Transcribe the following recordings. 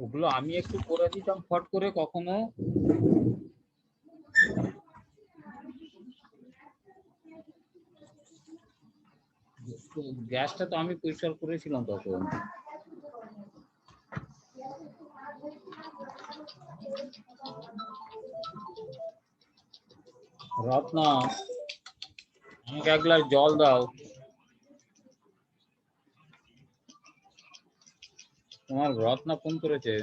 ওগুলো আমি একটু করে দিতাম ফট করে কখনো। গ্যাসটা তো আমি পরিষ্কার করেছিলাম তখন। রত্না, আমাকে এক গ্লাস জল দাও। তোমার রত্না ফোন করেছে।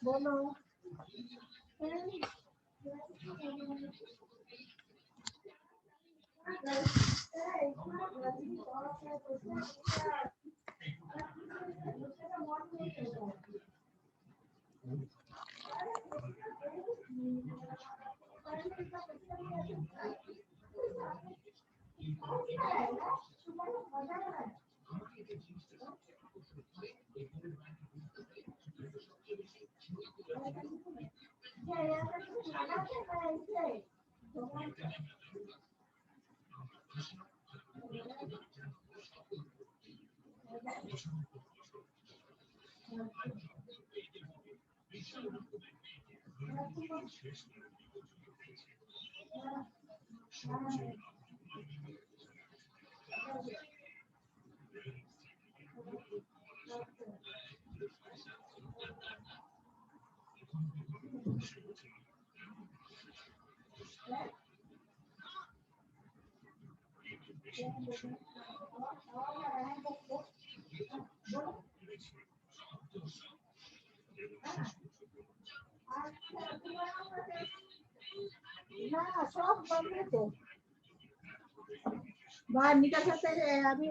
বলো। নিকার সাথে আমি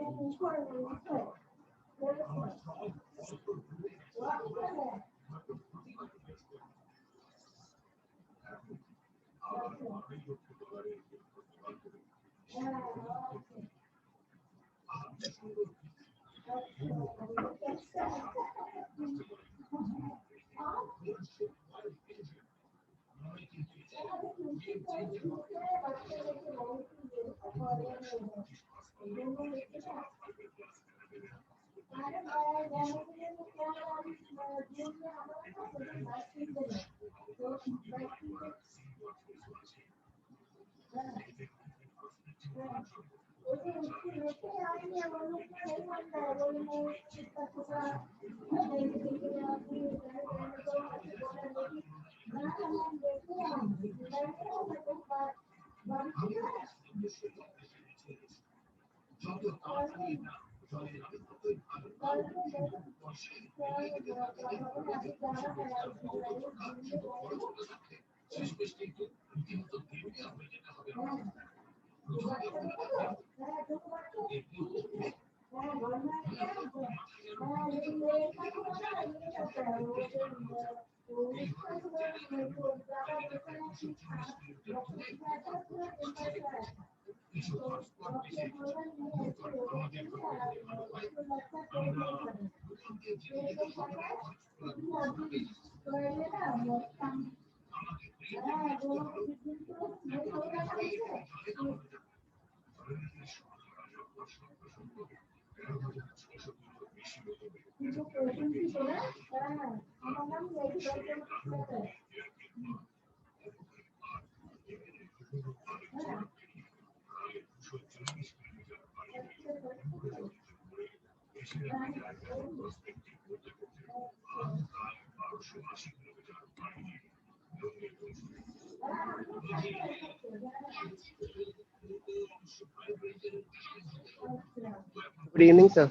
Good evening, sir.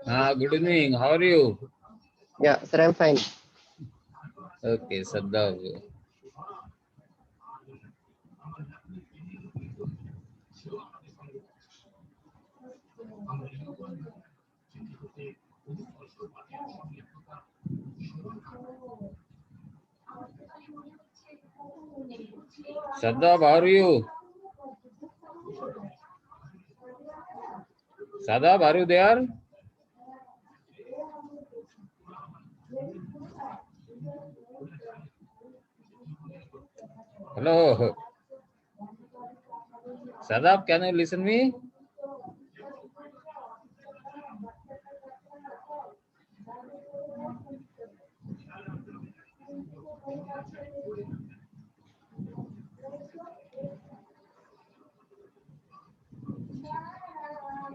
Good evening. How are you? Yeah, sir, I'm fine. Okay, Sadhav. Sadhav, how are you? Sadhav, are you there? Hello. Sadaf, can you listen me?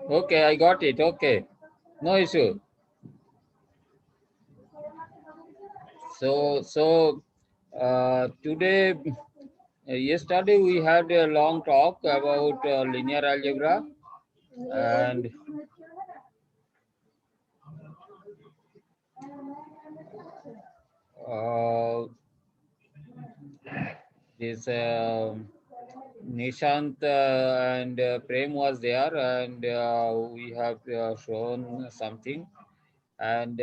Okay, I got it. Okay. No issue. So today, yesterday we had a long talk about linear algebra, and uh, this Nishant and Prem was there, and we have shown something. And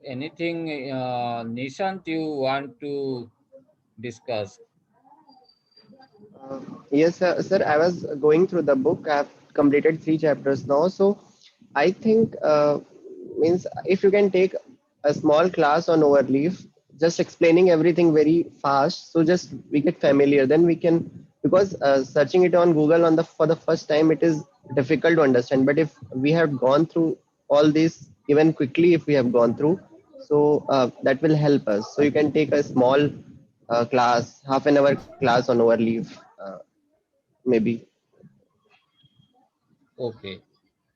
anything, Nishant, you want to discuss? Uh, yes, sir. I was going through the book. I have completed 3 chapters now. So I think means if you can take a small class on overleaf, just explaining everything very fast, so just we get familiar. Then we can, because searching it on Google on the for the first time, it is difficult to understand. But if we have gone through all this even quickly, if we have gone through, so that will help us. So you can take a small class, half an hour class on overleaf, maybe. Okay,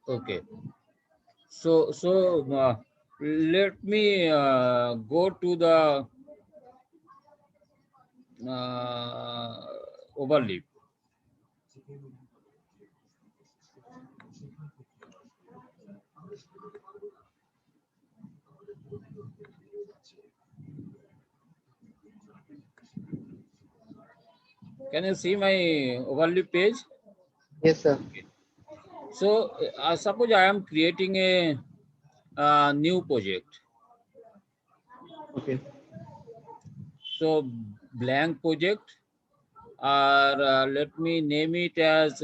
okay. So let me go to the overleaf. Can you see my overleaf page? Yes, sir. So suppose I am creating a new project. Okay. So blank project, or let me name it as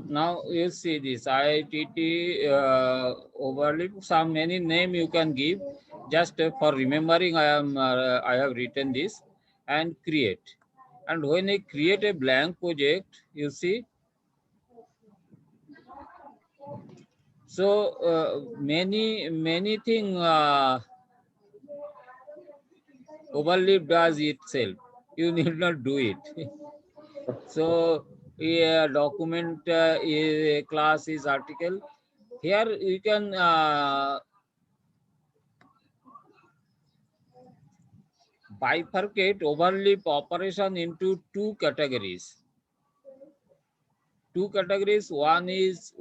now you see this IITT overleaf. Some many name you can give. Just for remembering, I have written this and create. And when I create a blank project, you see, so many thing overleaf does itself. You need not do it. So a document is a class is article. Here you can bifurcate overleaf operation into two categories. One is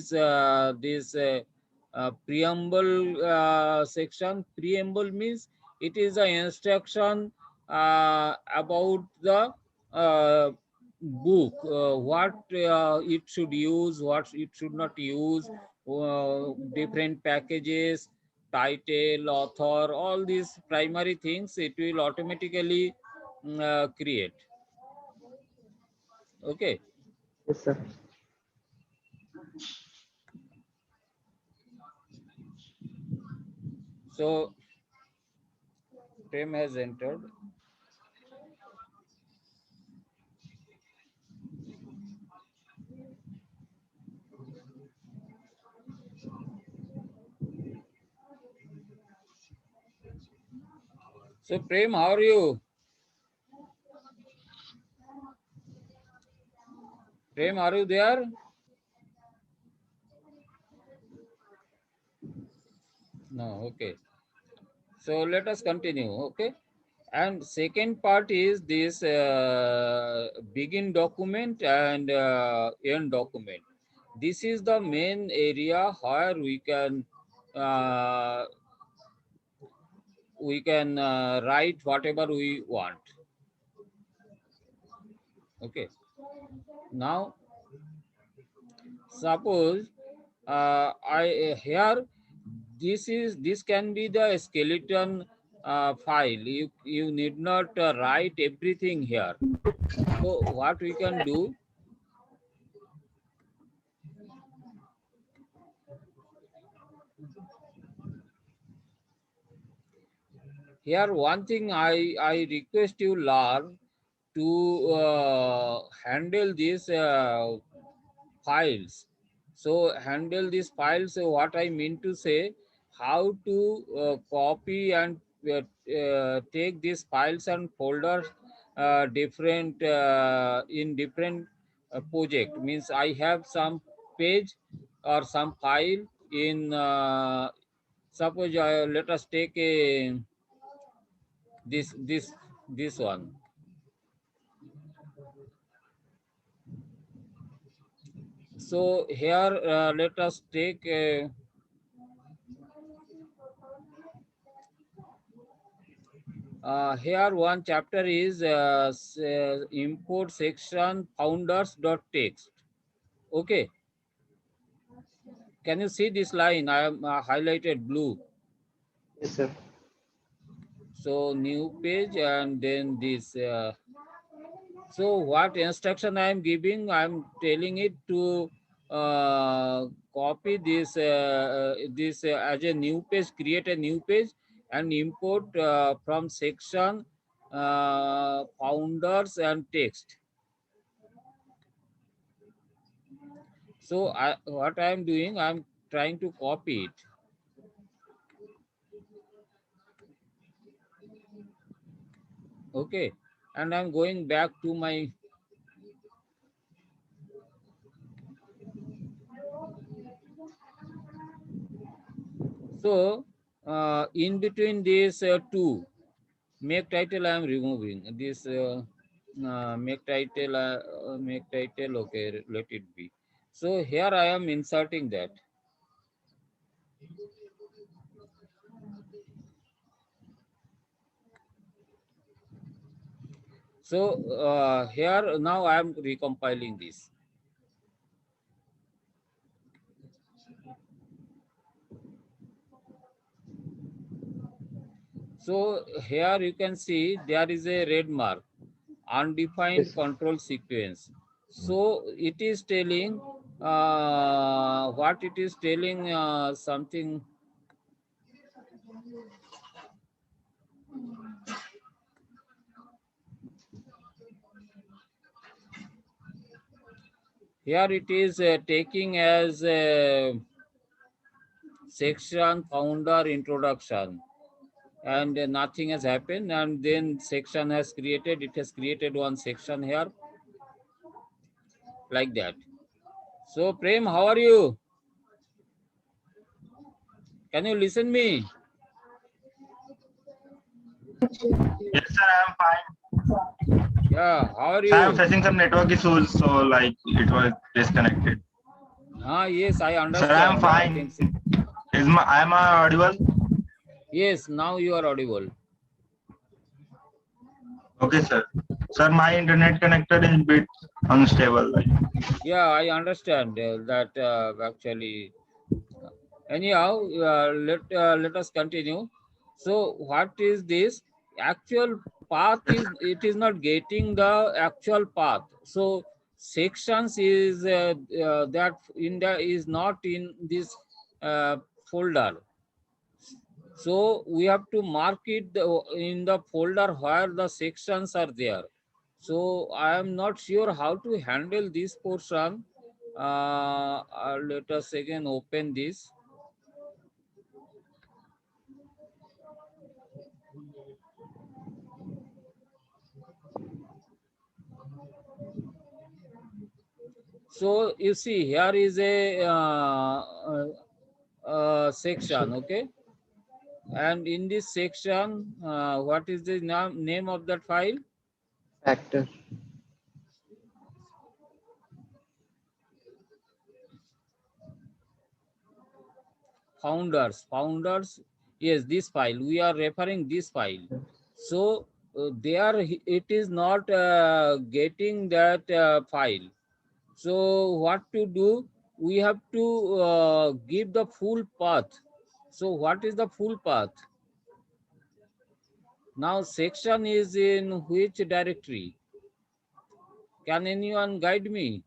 this preamble section. Preamble means it is an instruction about the book, what it should use, what it should not use, different packages, title, author, all these primary things it will automatically create. Okay. Yes, sir. So Prem has entered. So Prem, how are you? Prem, are you there? No, okay. So let us continue, okay? And second part is this begin document and end document. This is the main area where we can write whatever we want. Okay. Now, suppose I here this can be the skeleton file. You need not write everything here. So what we can do, here one thing I request you learn to handle these files. So handle these files. So what I mean to say, how to copy and take these files and folders different in different project. Means I have some page or some file in suppose let us take a this one. So here let us take here one chapter is import section founders.txt. Okay, can you see this line? I am highlighted blue. Yes, sir. So new page and then this. So what instruction I am giving? I am telling it to copy this as a new page, create a new page and import from section founders and text. So what I am doing, I am trying to copy it. Okay, and I'm going back to my so in between these two make title I am removing this make title. Okay, let it be. So here I am inserting that. So here now I am recompiling this. So here you can see there is a red mark, undefined Yes, sir. control sequence. So it is telling what it is telling something. Here it is taking as section founder introduction, and nothing has happened, and then section has created. It has created one section here like that. So Prem, how are you? Can you listen me? Yes, sir, I'm fine. Yeah, how are Sir, I'm you? facing some network issues, so like it was disconnected. Yes, I Sir, I'm understand. fine. Things. Am I audible? Yes, now you are audible. Okay, sir. Sir, my internet connector is a bit unstable. Like. Yeah, I understand that actually. Anyhow, let us continue. So, what is this? Actual path is it is not getting the actual path. So, sections is that in the is not in this uh, folder. So we have to mark it in the folder where the sections are there. So I am not sure how to handle this portion. Let us again open this. So you see here is a section, okay? And in this section, what is the name of that file? Factor. founders, yes, this file, we are referring this file. So there it is not getting that file. So what to do? We have to give the full path. So what is the full path? Now section is in which directory? Can anyone guide me?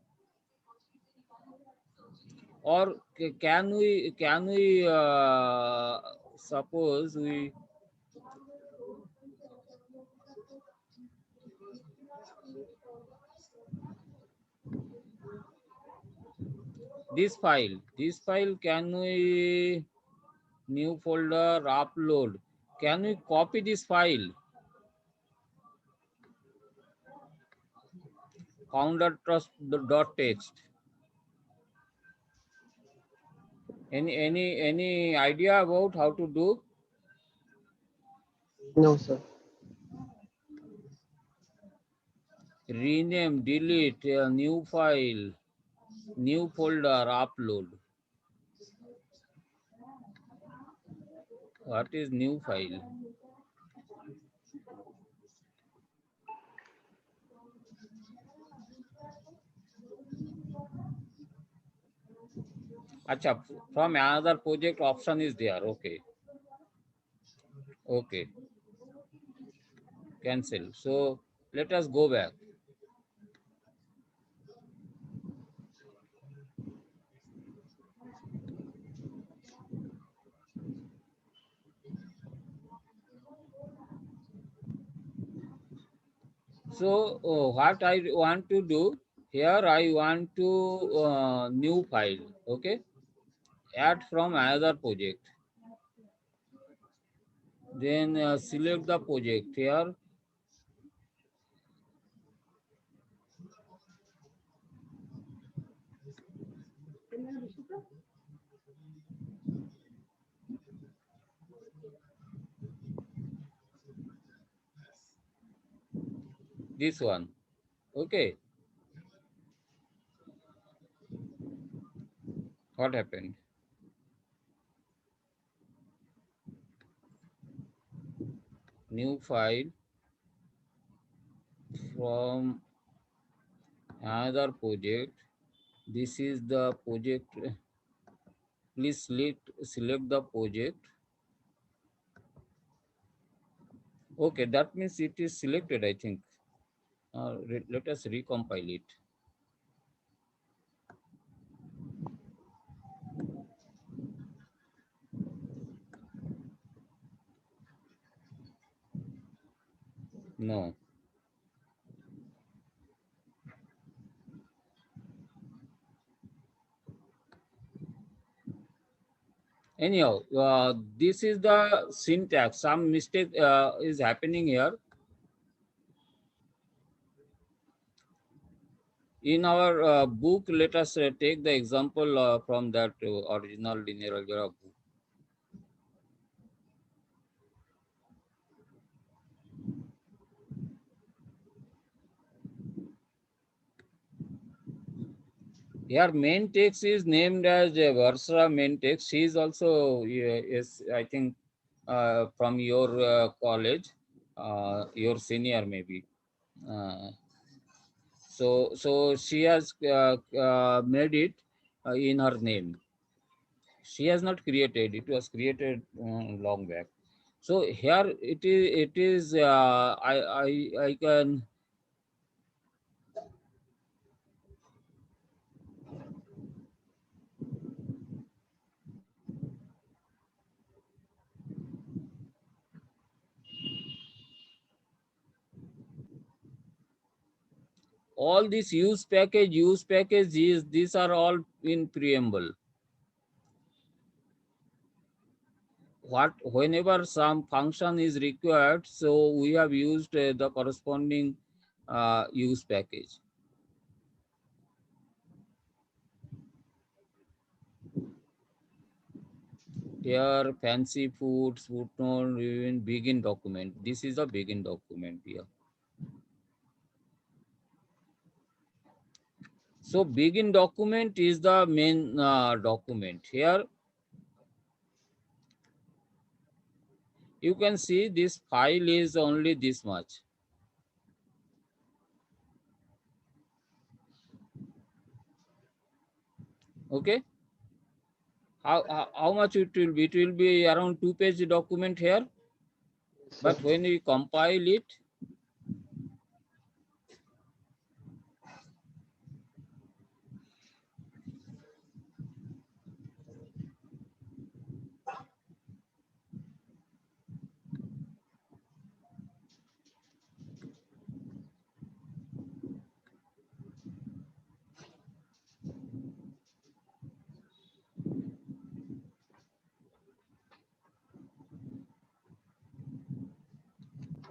Or can we suppose we this file can we new folder upload, can we copy this file founder trust dot text? Any idea about how to do? No, sir. Rename, delete, new file, new folder, upload. What is new file? Acha, from another project option is there. Okay. Okay. Cancel. So let us go back. So what I want to do here, I want to new file. Okay. Add from another project. Then select the project here. This one. Okay. What happened? New file from another project. This is the project. Please select the project. Okay, that means it is selected, I think. Let us recompile it. No. Anyhow, this is the syntax. Some mistake is happening here. In our book, let us take the example from that original linear algebra book. Here main text is named as Varsha main text. She is also is, I think, from your college, your senior maybe. So she has made it in her name. She has not created. It was created long back. So here it is. I can. All this use package is, these are all in preamble. Whenever some function is required, so we have used the corresponding use package. Here fancy foods, footnote, even begin document. This is a begin document here. So begin document is the main document here. you can see this file is only this much. Okay. How much it will be? It will be around 2-page document here. Sir. But when we compile it,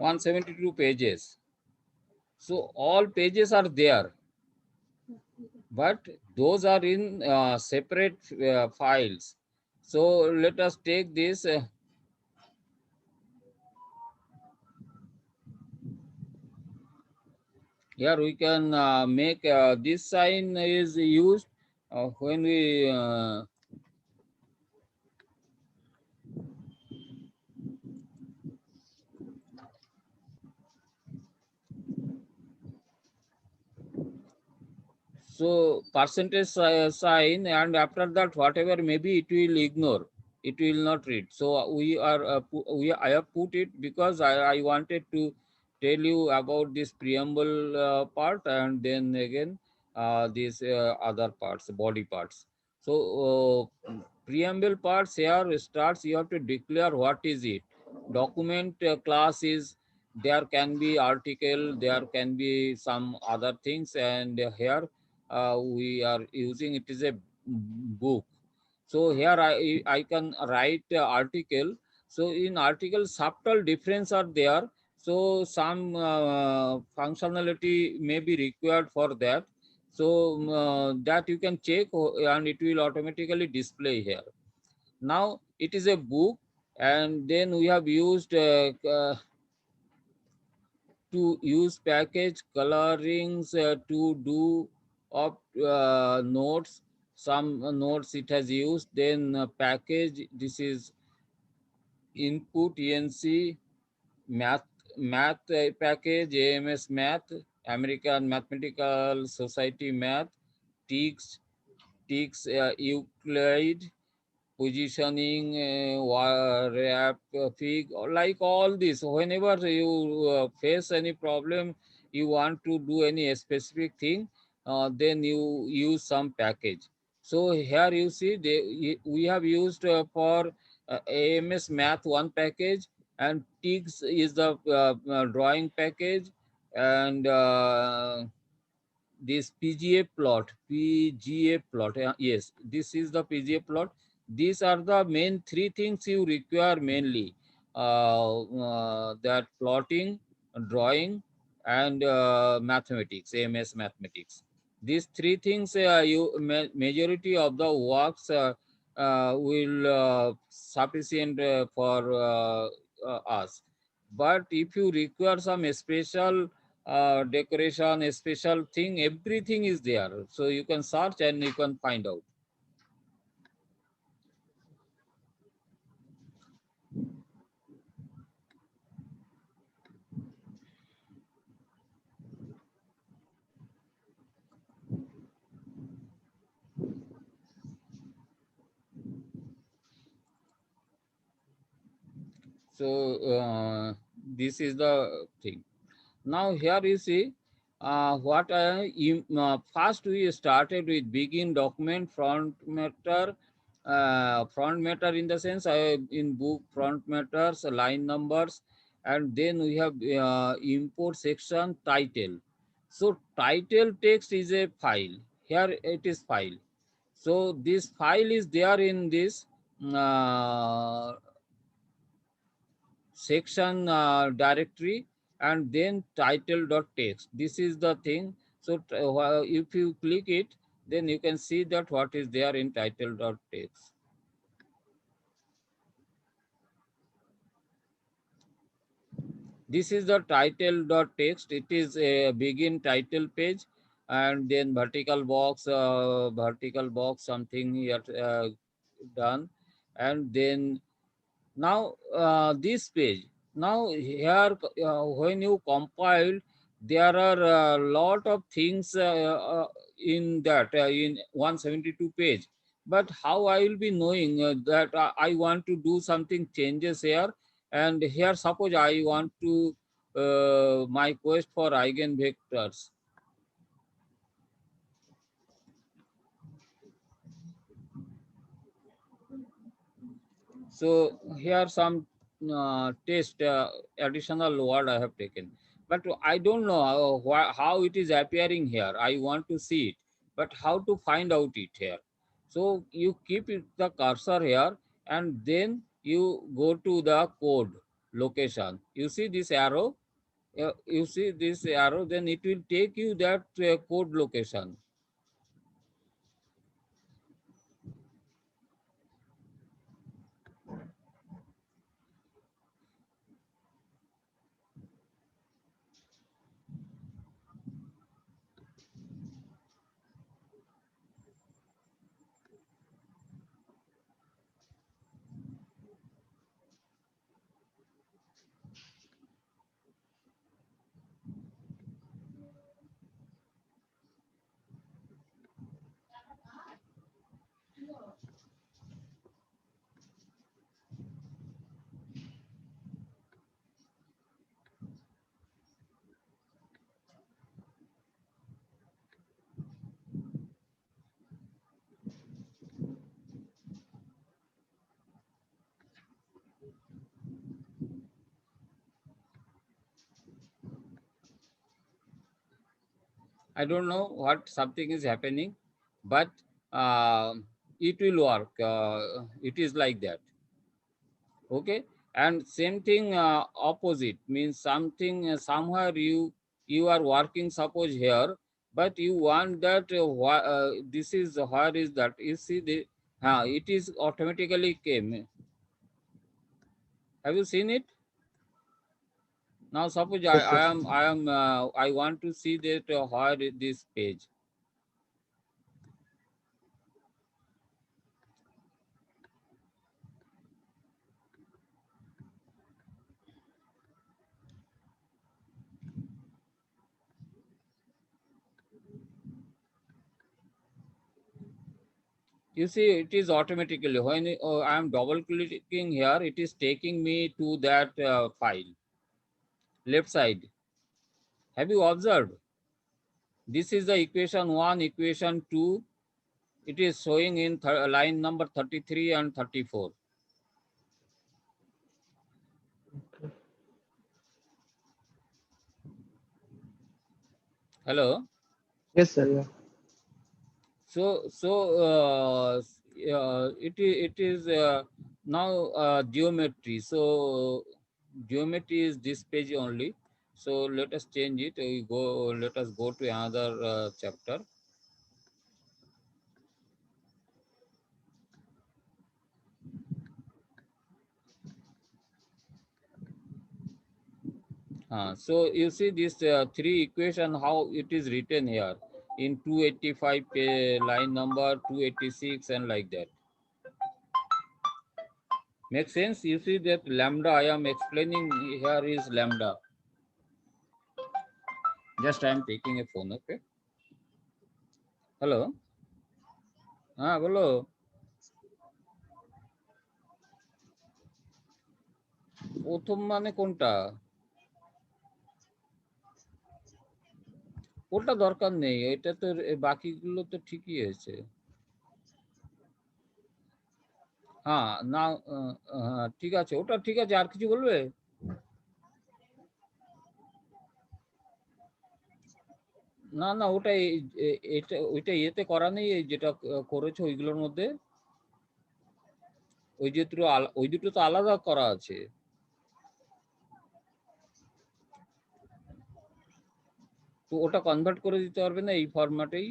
(172 pages). So all pages are there, but those are in separate files. So let us take this. Here we can make this sign is used when we so percentage sign, and after that whatever maybe it will ignore, it will not read. So we are I have put it because I wanted to tell you about this preamble part, and then again these other parts, body parts. So preamble parts here starts, you have to declare what is it. Document class is, there can be article, there can be some other things, and here we are using it is a book. So here I can write article. So in article subtle difference are there. So some functionality may be required for that. So that you can check and it will automatically display here. Now it is a book, and then we have used to use package colorings to do of notes. Some notes it has used, then package, this is input enc math package, AMS math, American Mathematical Society math, TICS Euclid, positioning, wrap, fig, or like all this. Whenever you face any problem, you want to do any specific thing, then you use some package. So here you see we have used for AMS Math one package, and TIGS is the drawing package, and this PGA plot, yes, this is the PGA plot. These are the main three things you require mainly, that plotting, drawing, and mathematics, AMS mathematics. These three things, majority of the works will sufficient for us. But if you require some special decoration, a special thing, everything is there. So you can search and you can find out. So this is the thing. Now here you see first we started with begin document front matter. Front matter in the sense in book front matters, line numbers, and then we have import section title. So title text is a file. Here it is file. So this file is there in this uh, section directory, and then title.txt. This is the thing. So if you click it, then you can see that what is there in title.txt. This is the title.txt. It is a begin title page, and then vertical box, something here done, and then Now this page, now here when you compile, there are a lot of things in that in 172 page. But how I will be knowing that I want to do something changes here, and here suppose I want to my quest for eigenvectors. So here some test additional word I have taken, but I don't know how it is appearing here. I want to see it, but how to find out it here? So you keep the cursor here, and then you go to the code location. You see this arrow. You see this arrow, then it will take you that code location. I don't know what something is happening, but uh, it will work. It is like that. Okay, and same thing opposite means something somewhere you are working. Suppose here, but you want that this is where is that? You see the it is automatically came. Have you seen it? Now suppose Yes, sir. I want to see that where is this page. You see, it is automatically when I am double clicking here, it is taking me to that file left side. Have you observed? This is the equation 1, equation 2. It is showing in line number 33 and 34. Hello. Yes, sir. Yeah. It is now geometry. So geometry is this page only. So let us change it. We go. Let us go to another chapter. So you see this three equation how it is written here in 285 line number 286 and like that. Makes sense? You see that lambda I am explaining here is lambda. Just I am taking a phone, okay? Hello? বলো। প্রথম মানে কোনটা? ওটা দরকার নেই, এটা তো বাকিগুলো তো ঠিকই হয়েছে। হ্যাঁ, না হ্যাঁ ঠিক আছে, ওটা ঠিক আছে। আর কিছু বলবে? না না, ওটা এটা ওইটা ইয়েতে করা নেই, এই যেটা করেছো ওইগুলোর মধ্যে। ওই দুটো তো আলাদা করা আছে। তো ওটা কনভার্ট করে দিতে পারবে না এই ফরম্যাটেই?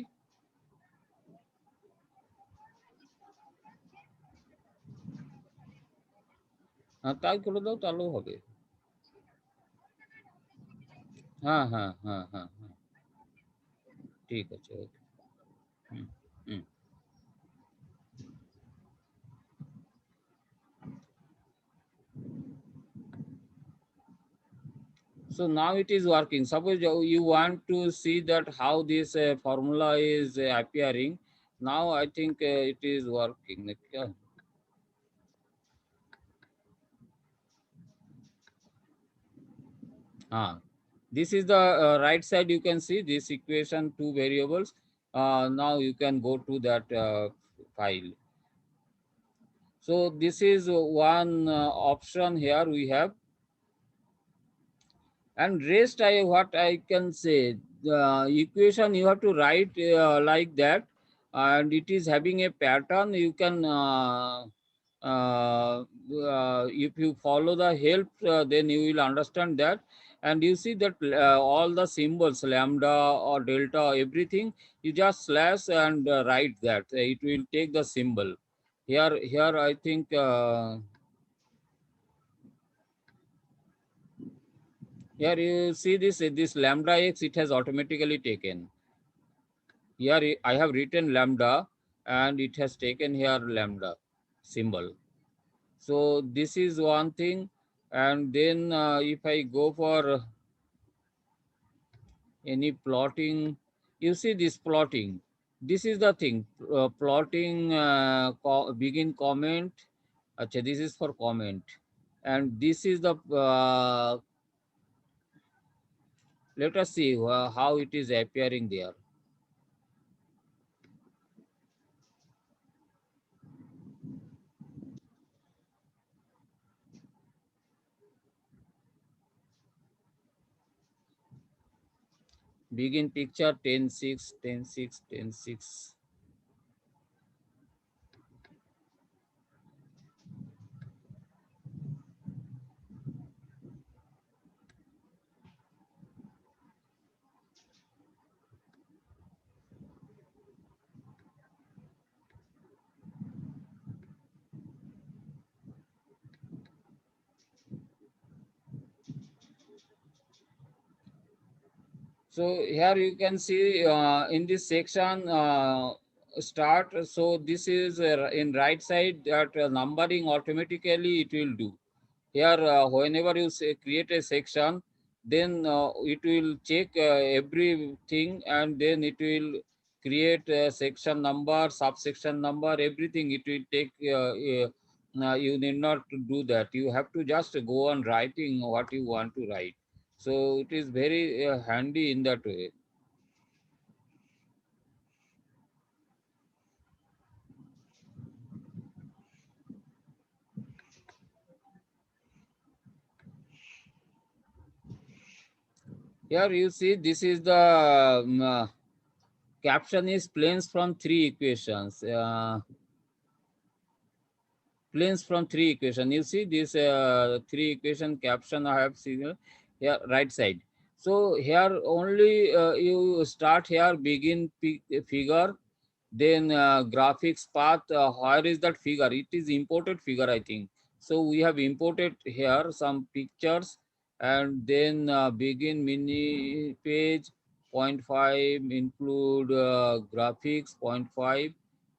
হ্যাঁ তাই করে দাও, তাহলেও হবে। হ্যাঁ হ্যাঁ হ্যাঁ হ্যাঁ হ্যাঁ, ঠিক আছে, ওকে। হুম হুম। So now it is working. Suppose you want to see that how this formula is appearing. Now I think it is working. Like, this is the right side. You can see this equation, two variables. Now you can go to that file. So this is one option here we have. And rest, what I can say, the equation you have to write like that, and it is having a pattern. You can if you follow the help, then you will understand that. And you see that all the symbols, lambda or delta, everything, you just slash and write that. It will take the symbol. Here I think. Here you see this lambda x, it has automatically taken. Here I have written lambda and it has taken here lambda symbol. So this is one thing. And then if I go for any plotting, you see this plotting. This is the thing. Plotting begin comment. Achha, this is for comment. And this is the, let us see how it is appearing there. Begin picture 10:6, 10:6, 10:6. So here you can see in this section start. So this is in right side that numbering automatically it will do. Here whenever you say create a section, then it will check everything, and then it will create section number, subsection number, everything. It will take you need not to do that. You have to just go on writing what you want to write. So it is very handy in that way. Here you see this is the caption is planes from three equations. Planes from three equation. You see this three equation caption I have seen here right side. So here only you start here begin figure, then graphics path. Where is that figure? It is imported figure, I think. So we have imported here some pictures, and then begin mini page, point 0.5 include graphics, point 0.5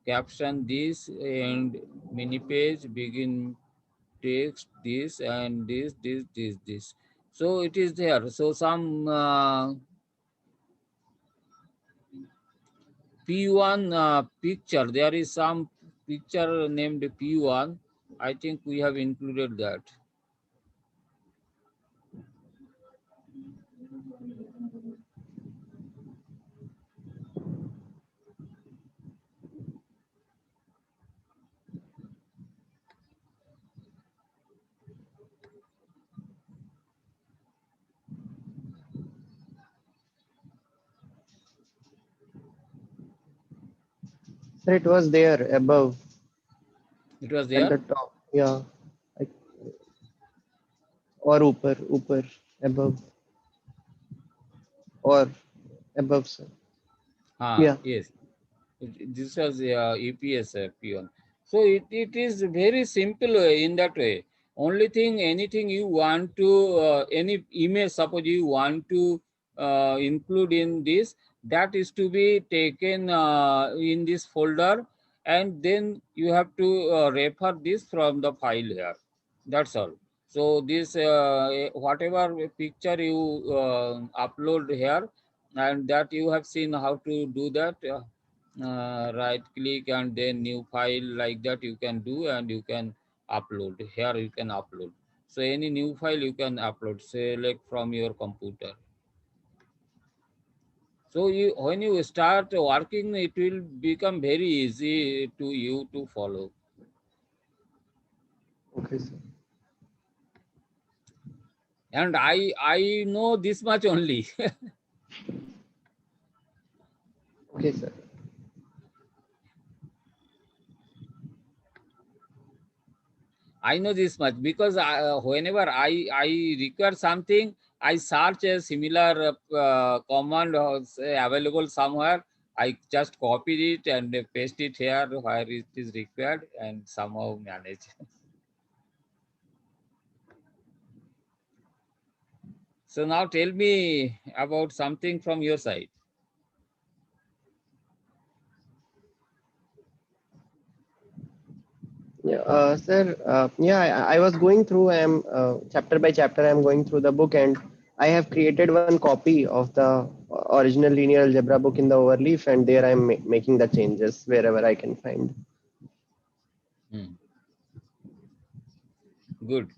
caption this, and mini page begin text this, and this. So it is there. So some P1 picture, there is some picture named P1. I think we have included that. Sir, it was there above It was at the there. top. Yeah. Like, or upper, above, or above, sir. Yeah. Yes. This was EPS P1. So it is very simple in that way. Only thing, anything you want to, any image, suppose you want to include in this, that is to be taken in this folder, and then you have to refer this from the file here. That's all. So this whatever picture you upload here, and that you have seen how to do that. Right click and then new file, like that you can do, and you can upload. Here you can upload. So any new file you can upload, select from your computer. So you, when you start working, it will become very easy to you to follow. Okay, sir. And I know this much only. Okay, sir. I know this much because whenever I require something, I search a similar command available somewhere. I just copy it and paste it here where it is required, and somehow manage. So now tell me about something from your side. Yeah, sir. Yeah, I was going through. I'm chapter by chapter. I'm going through the book, and I have created one copy of the original linear algebra book in the overleaf, and there I'm making the changes wherever I can find. Hmm. Good.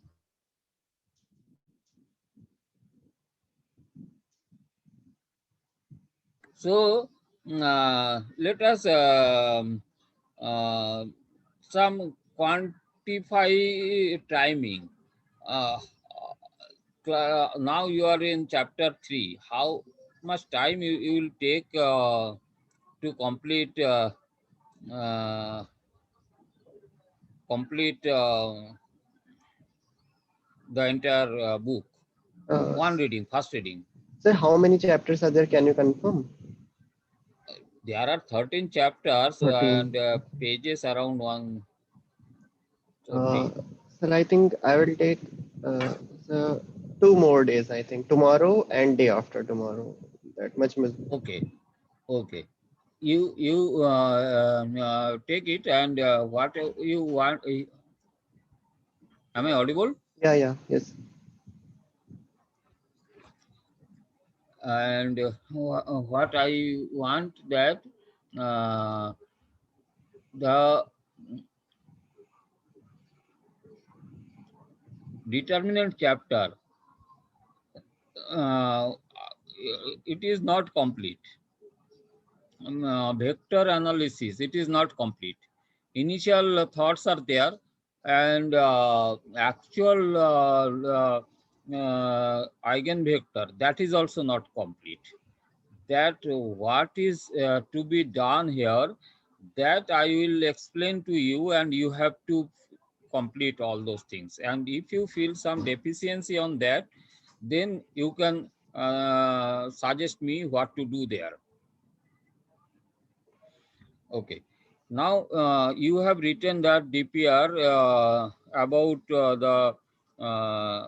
So let us uh, some quantify timing. Uh, Now you are in chapter 3. How much time you will take to uh, complete the entire book? Uh, One reading, first reading. Sir, how many chapters are there? Can you confirm? There are 13 chapters 13. and pages around 130. Uh, Sir, I think I will take uh, sir, 2 more days. I think tomorrow and day after tomorrow. That much. Okay, okay. You take it, and what you want. Am I audible? Yeah, yeah, yes. And what I want that uh, the determinant chapter, uh, it is not complete. Vector analysis, it is not complete. Initial thoughts are there, and actual eigenvector, that is also not complete. That what is to be done here, that I will explain to you, and you have to complete all those things. And if you feel some deficiency on that, then you can suggest me what to do there. Okay. Now you have written that DPR about the uh,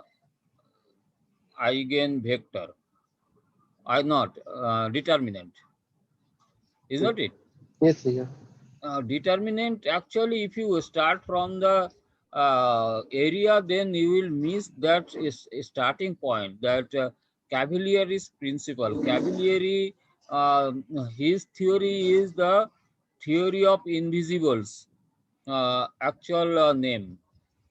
eigenvector. I not determinant. Is not it? Yes, sir, yeah. Determinant, actually, if you start from the area, then you will miss that is a starting point, that Cavalieri's principle. Cavalieri, his theory is the theory of invisibles, actual name.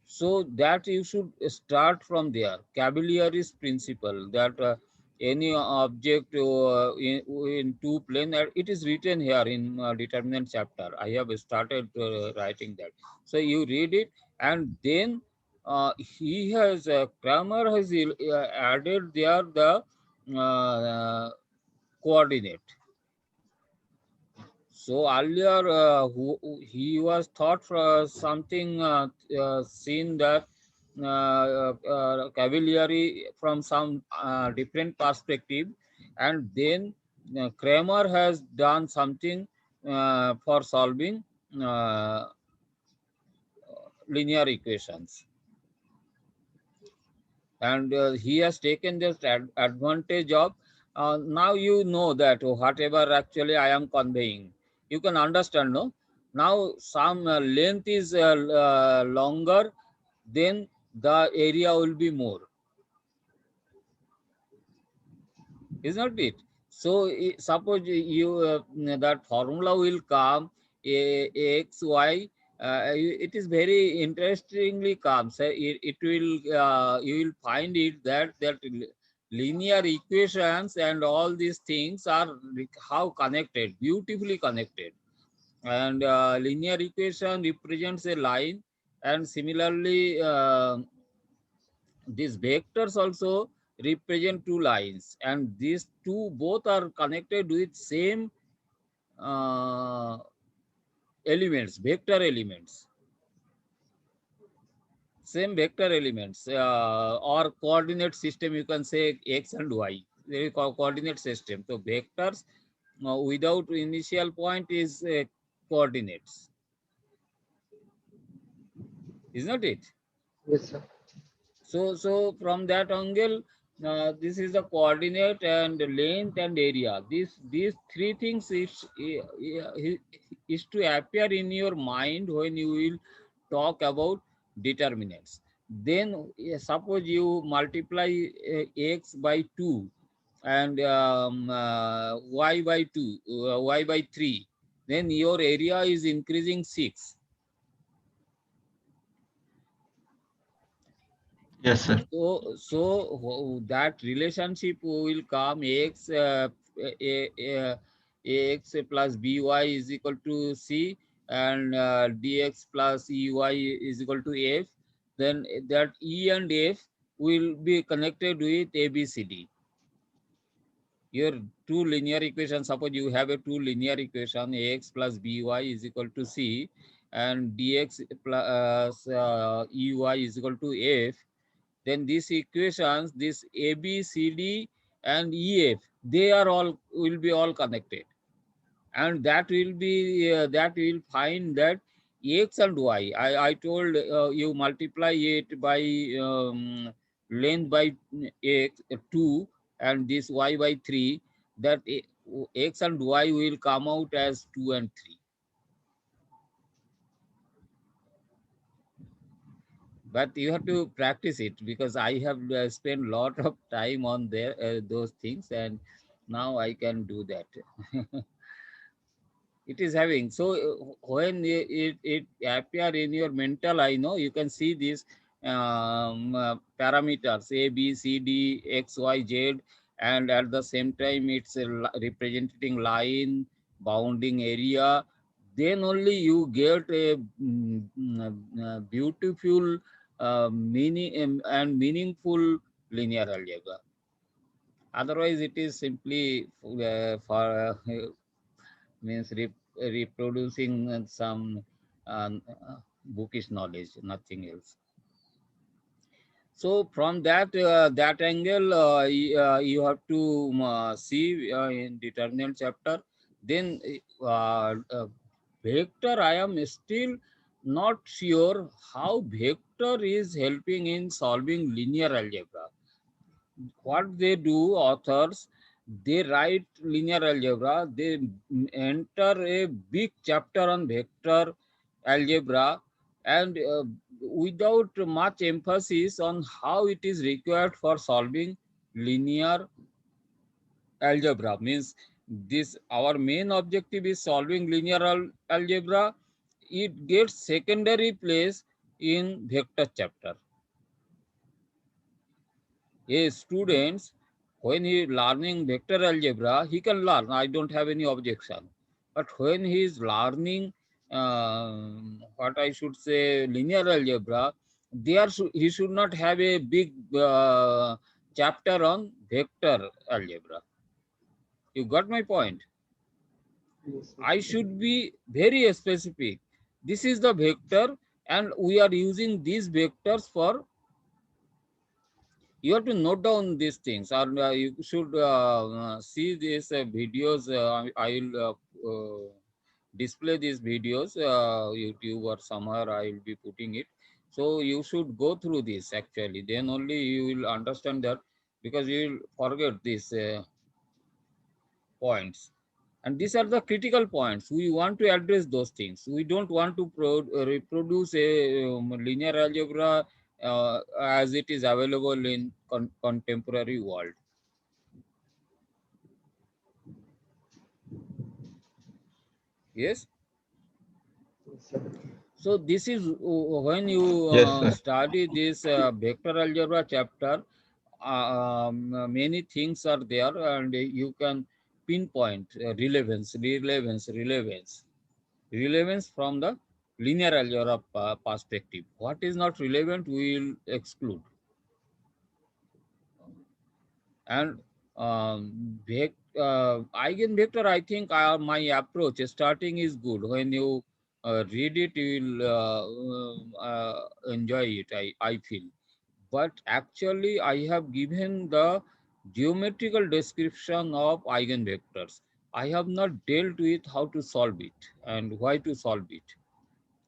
So that you should start from there. Cavalieri's principle, that any object in two plane, it is written here in determinant chapter. I have started writing that. So you read it, and then he has Kramer has added there the coordinate. So earlier, he was thought for something seen that Cavalieri from some different perspective, and then Kramer has done something for solving uh, linear equations, and he has taken this advantage of. Now you know that whatever actually I am conveying, you can understand, no? Now some length is longer, then the area will be more. Is not it? So suppose you that formula will come x y. It is very interestingly comes. It will you will find it that linear equations and all these things are how connected, beautifully connected. And linear equation represents a line, and similarly these vectors also represent two lines, and these two both are connected with same uh, elements, vector elements, same vector elements, or coordinate system. You can say x and y. They call coordinate system. So vectors without initial point is coordinates, is not it? Yes, sir. So from that angle, this is the coordinate and length and area. These three things is to appear in your mind when you will talk about determinants. Then suppose you multiply x by 2 and y by 2, y by 3, then your area is increasing 6. Yes, sir. So that relationship will come x ax plus by is equal to c, and dx plus ey is equal to f. Then that e and f will be connected with abcd. Your two linear equations, suppose you have a two linear equation, ax plus by is equal to c, and dx plus ey is equal to f. Then these equations, this A, B, C, D, and E, F, they are all will be all connected, and that will be that will find that x and y. I told you multiply it by length by x 2 and this y by 3. That x and y will come out as 2 and 3. But you have to practice it, because I have spent a lot of time on there those things, and now I can do that. It is having, so when it appear in your mental eye, no, you can see these parameters a b c d x y z, and at the same time it's a representing line, bounding area. Then only you get a beautiful meaning and meaningful linear algebra. Otherwise it is simply for means reproducing some bookish knowledge, nothing else. So from that angle, you have to see in determinant chapter. Then vector, I am still not sure how vector is helping in solving linear algebra. What they do, authors, they write linear algebra, they enter a big chapter on vector algebra, and without much emphasis on how it is required for solving linear algebra. Means this our main objective is solving linear algebra. It gets secondary place in vector chapter. A student, when he learning vector algebra, he can learn. I don't have any objection. But when he is learning, what I should say, linear algebra, there he should not have a big chapter on vector algebra. You got my point? Yes, sir. I should be very specific. This is the vector, and we are using these vectors for. You have to note down these things, or you should see these videos. I will display these videos, YouTube or somewhere I will be putting it. So you should go through this actually. Then only you will understand that, because you will forget these points. And these are the critical points. We want to address those things. We don't want to reproduce a linear algebra as it is available in contemporary world. Yes. Yes, sir. So this is when you Yes, sir. study this vector algebra chapter, many things are there, and you can pinpoint relevance from the linear algebra perspective. What is not relevant, we will exclude. And eigenvector, I think my approach starting is good. When you read it, you will enjoy it, I feel. But actually, I have given the geometrical description of eigenvectors. I have not dealt with how to solve it and why to solve it.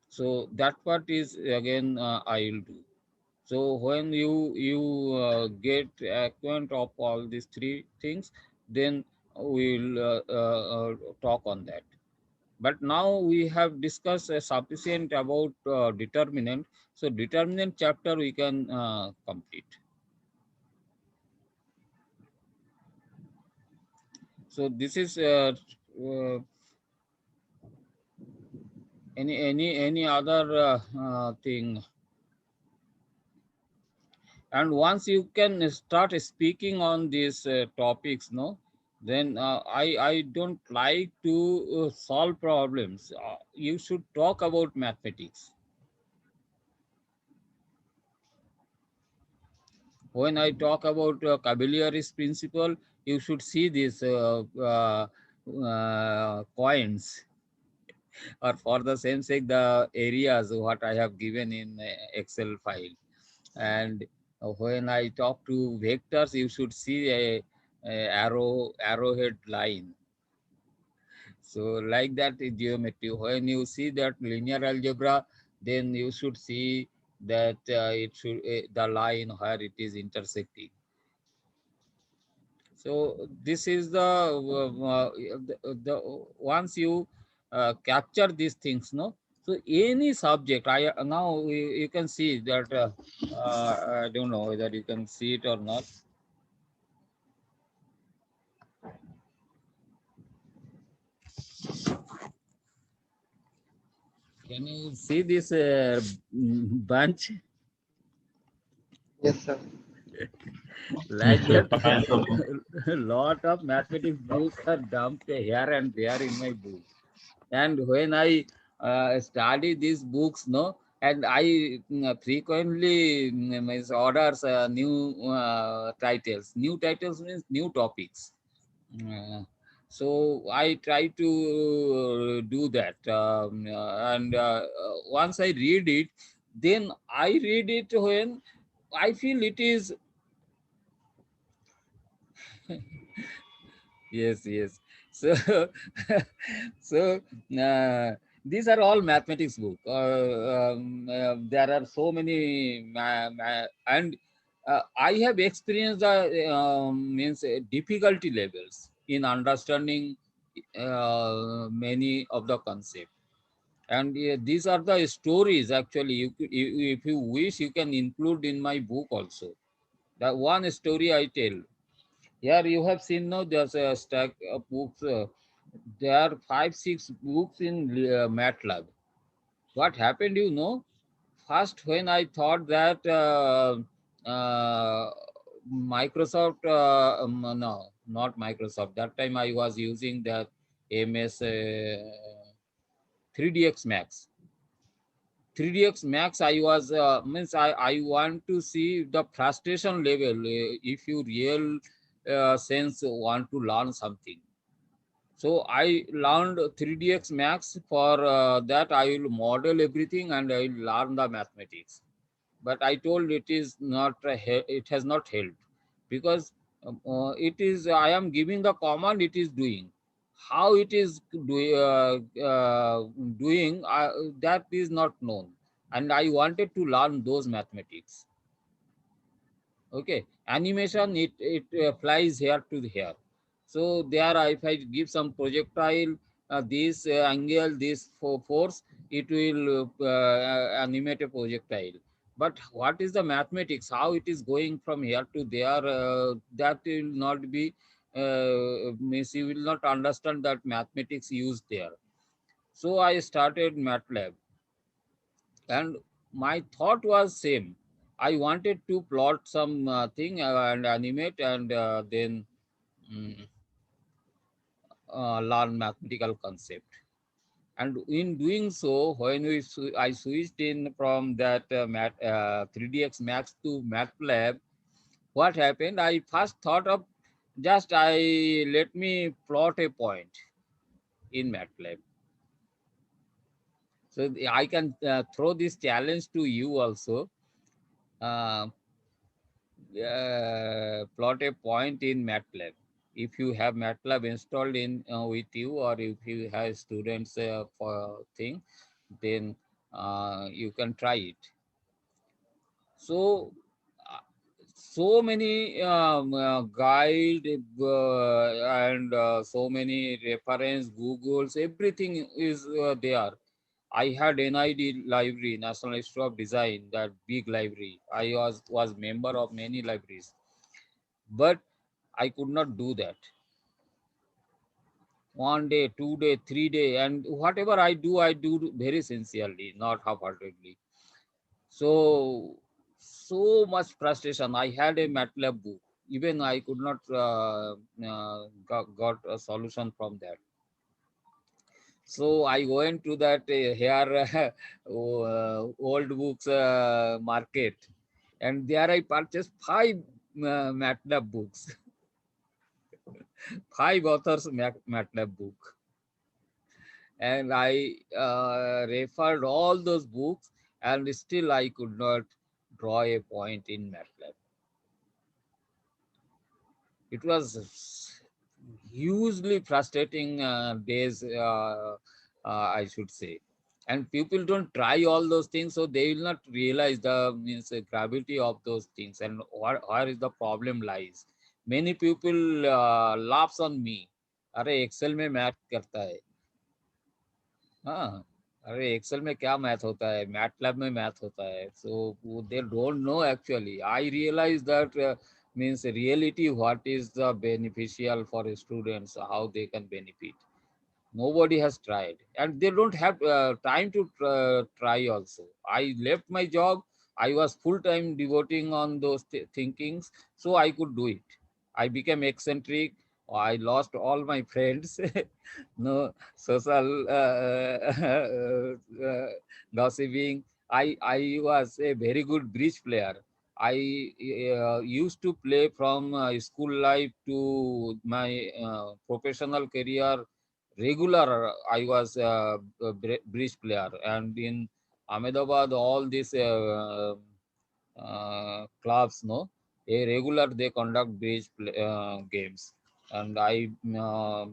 So that part is again I will do. So when you get acquaint of all these three things, then we'll talk on that. But now we have discussed sufficient about determinant. So determinant chapter we can complete. So this is uh, any other thing. And once you can start speaking on these topics, no, then I don't like to solve problems. You should talk about mathematics. When I talk about Cavaliere's principle, you should see these coins, or for the same sake, the areas what I have given in Excel file. And when I talk to vectors, you should see a arrowhead line. So like that is geometry. When you see that linear algebra, then you should see that it should the line where it is intersecting. So this is the once you capture these things, no. So any subject, I now you can see that I don't know whether you can see it or not. Can you see this bunch? Yes, sir. Like Yes, that? sir. A lot of mathematics books are dumped here and there in my book. And when I study these books, no, and I frequently means orders new titles. New titles means new topics. Uh, so I try to do that, and once I read it, then I read it when I feel it is. Yes, yes. So, so these are all mathematics book. There are so many, and I have experienced the means difficulty levels in understanding many of the concept. And these are the stories. Actually, if you wish, you can include in my book also. That one story I tell. Here you have seen now there's a stack of books. There are 5, 6 books in MATLAB. What happened, you know? First, when I thought that Microsoft, no, not Microsoft. That time I was using that MS 3DX Max. 3DX Max, I was means I want to see the frustration level if you real sense want to learn something. So I learned 3DX Max. For that I will model everything and I will learn the mathematics. But I told it is not it has not helped, because it is I am giving the command, it is doing. How it is doing, that is not known, and I wanted to learn those mathematics. Okay, animation, it flies here to here. So there if I give some projectile, this angle, this force, it will animate a projectile. But what is the mathematics, how it is going from here to there, that will not be, means you will not understand that mathematics used there. So I started MATLAB, and my thought was same. I wanted to plot some thing and animate, and then mm, learn mathematical concept. And in doing so, when I switched in from that 3DX Max to MATLAB, what happened? I first thought of just I let me plot a point in MATLAB. So I can throw this challenge to you also. Uh, Plot a point in MATLAB. If you have MATLAB installed in with you, or if you have students for thing, then you can try it. So so many guide and so many reference Googles, everything is there. I had NID library, National Institute of Design, that big library. I was member of many libraries, but I could not do that. 1 day, 2 day, 3 day, and whatever I do very sincerely, not half-heartedly. So, so much frustration. I had a MATLAB book. Even I could not got a solution from that. So I went to that here old books market, and there I purchased 5 MATLAB books, 5 authors MATLAB book, and I referred all those books, and still I could not draw a point in MATLAB. It was hugely frustrating days, I should say. And people don't try all those things, so they will not realize the means gravity of those things and where is the problem lies. Many people laughs on me. अरे Excel में math करता है. हाँ, अरे Excel में क्या math होता है, मैटलैब में मैथ होता है. So they don't know actually. I realize that means reality, what is the beneficial for students, how they can benefit. Nobody has tried, and they don't have time to try also. I left my job. I was full time devoting on those thinkings, so I could do it. I became eccentric. I lost all my friends. No social gossiping. I was a very good bridge player. I used to play from school life to my professional career regular. I was a bridge player, and in Ahmedabad, all these clubs, no, a regular they conduct bridge games, and I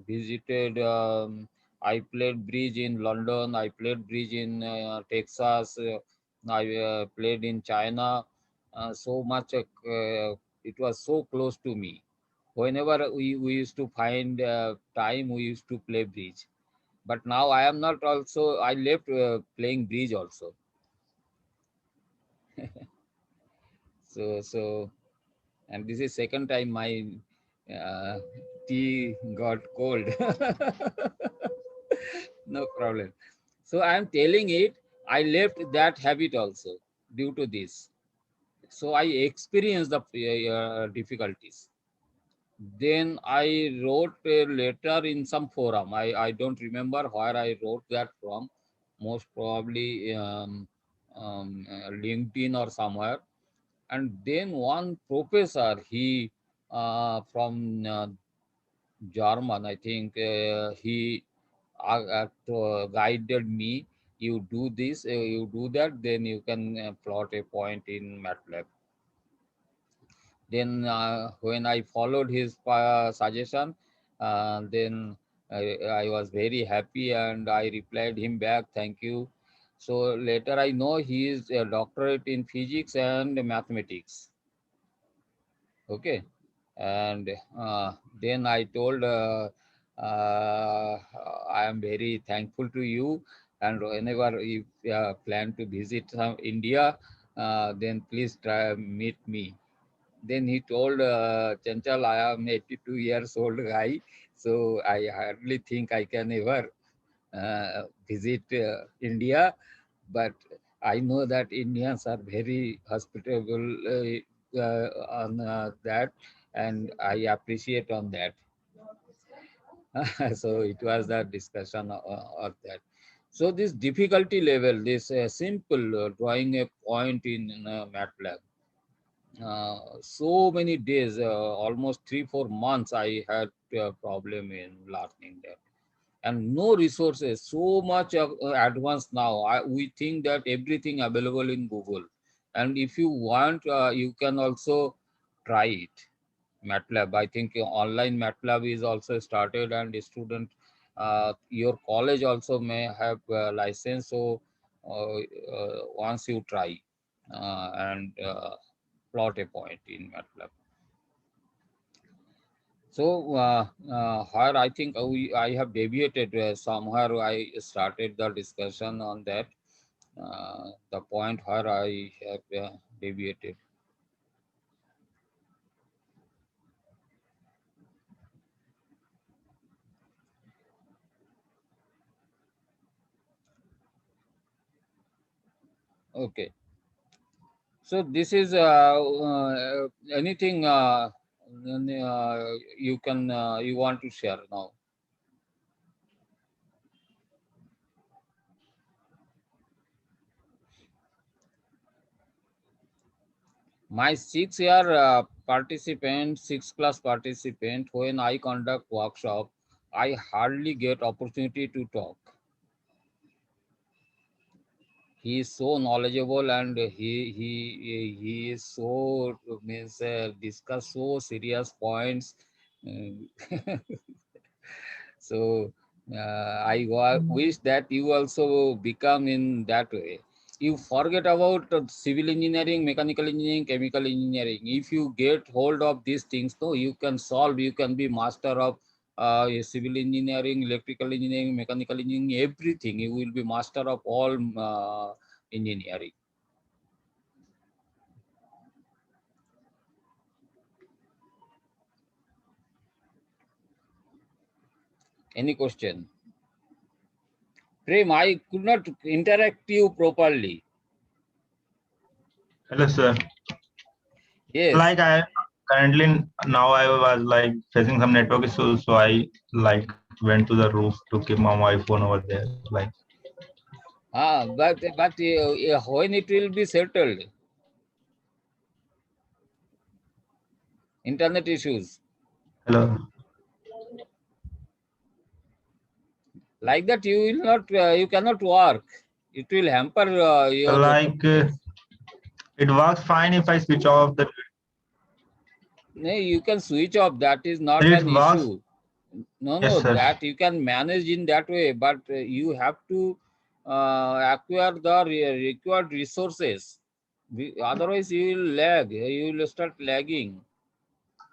visited. I played bridge in London. I played bridge in Texas. I played in China. So much. It was so close to me. Whenever we used to find time, we used to play bridge. But now I am not also, I left playing bridge also. So, and this is second time my uh, tea got cold. No problem. So I am telling it, I left that habit also due to this. So I experienced the difficulties. Then I wrote a letter in some forum. I don't remember where I wrote that from. Most probably LinkedIn or somewhere. And then one professor, he from German, I think, he guided me. You do this, you do that, then you can plot a point in MATLAB. Then when I followed his suggestion, then I was very happy, and I replied him back, thank you. So later I know he is a doctorate in physics and mathematics. Okay. And then I told, I am very thankful to you, and whenever you plan to visit India, then please try meet me. Then he told Chanchal, I am 82 years old guy, so I hardly think I can ever visit India. But I know that Indians are very hospitable on that, and I appreciate on that. So it was the discussion of that. So this difficulty level, this simple drawing a point in MATLAB. So many days, almost 3 4 months, I had a problem in learning that, and no resources. So much advanced now. We think that everything available in Google, and if you want, you can also try it. MATLAB. I think online MATLAB is also started, and the student, your college also may have license. So once you try and plot a point in MATLAB. So here I think I have deviated somewhere. I started the discussion on that. The point where I have deviated. Okay. So this is anything you can you want to share now. My 6 year participant, 6 class participant, when I conduct workshop, I hardly get opportunity to talk. He is so knowledgeable, and he is so means discuss so serious points. Uh, so wish that you also become in that way. You forget about civil engineering, mechanical engineering, chemical engineering. If you get hold of these things, no, you can solve. You can be master of civil engineering, electrical engineering, mechanical engineering, everything. You will be master of all engineering. Any question? Prem, I could not interact you properly. Hello, sir. Yes. Like I currently now I was like facing some network issues, so I like went to the roof to keep my phone over there. Like But when it will be settled, internet issues hello. like that, you will not, you cannot work. It will hamper your Like progress. it works fine if I switch off the. No, you can switch off. That is not It an works. issue. No, Yes, no, sir. that you can manage in that way, but you have to acquire the required resources. Otherwise, you will lag. You will start lagging.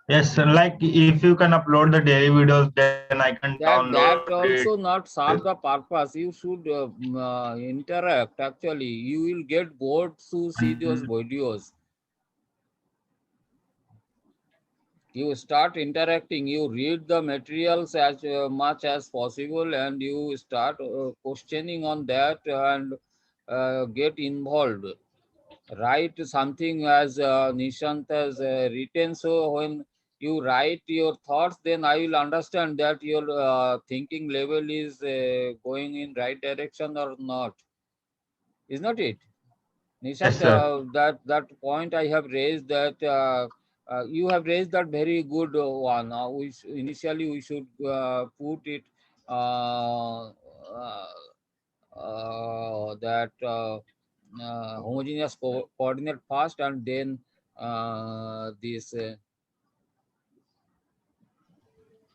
Yes, sir. Like if you can upload the daily videos, then I can download That it. also not serve the purpose. You should interact. Actually, you will get bored to see those videos. You start interacting. You read the materials as much as possible, and you start questioning on that, and get involved. Write something as Nishant has written. So when you write your thoughts, then I will understand that your thinking level is going in right direction or not. Is not it? Yes, Nishant, sir. that point I have raised, that you have raised that very good one. Initially we should put it uh, that homogeneous coordinate first, and then this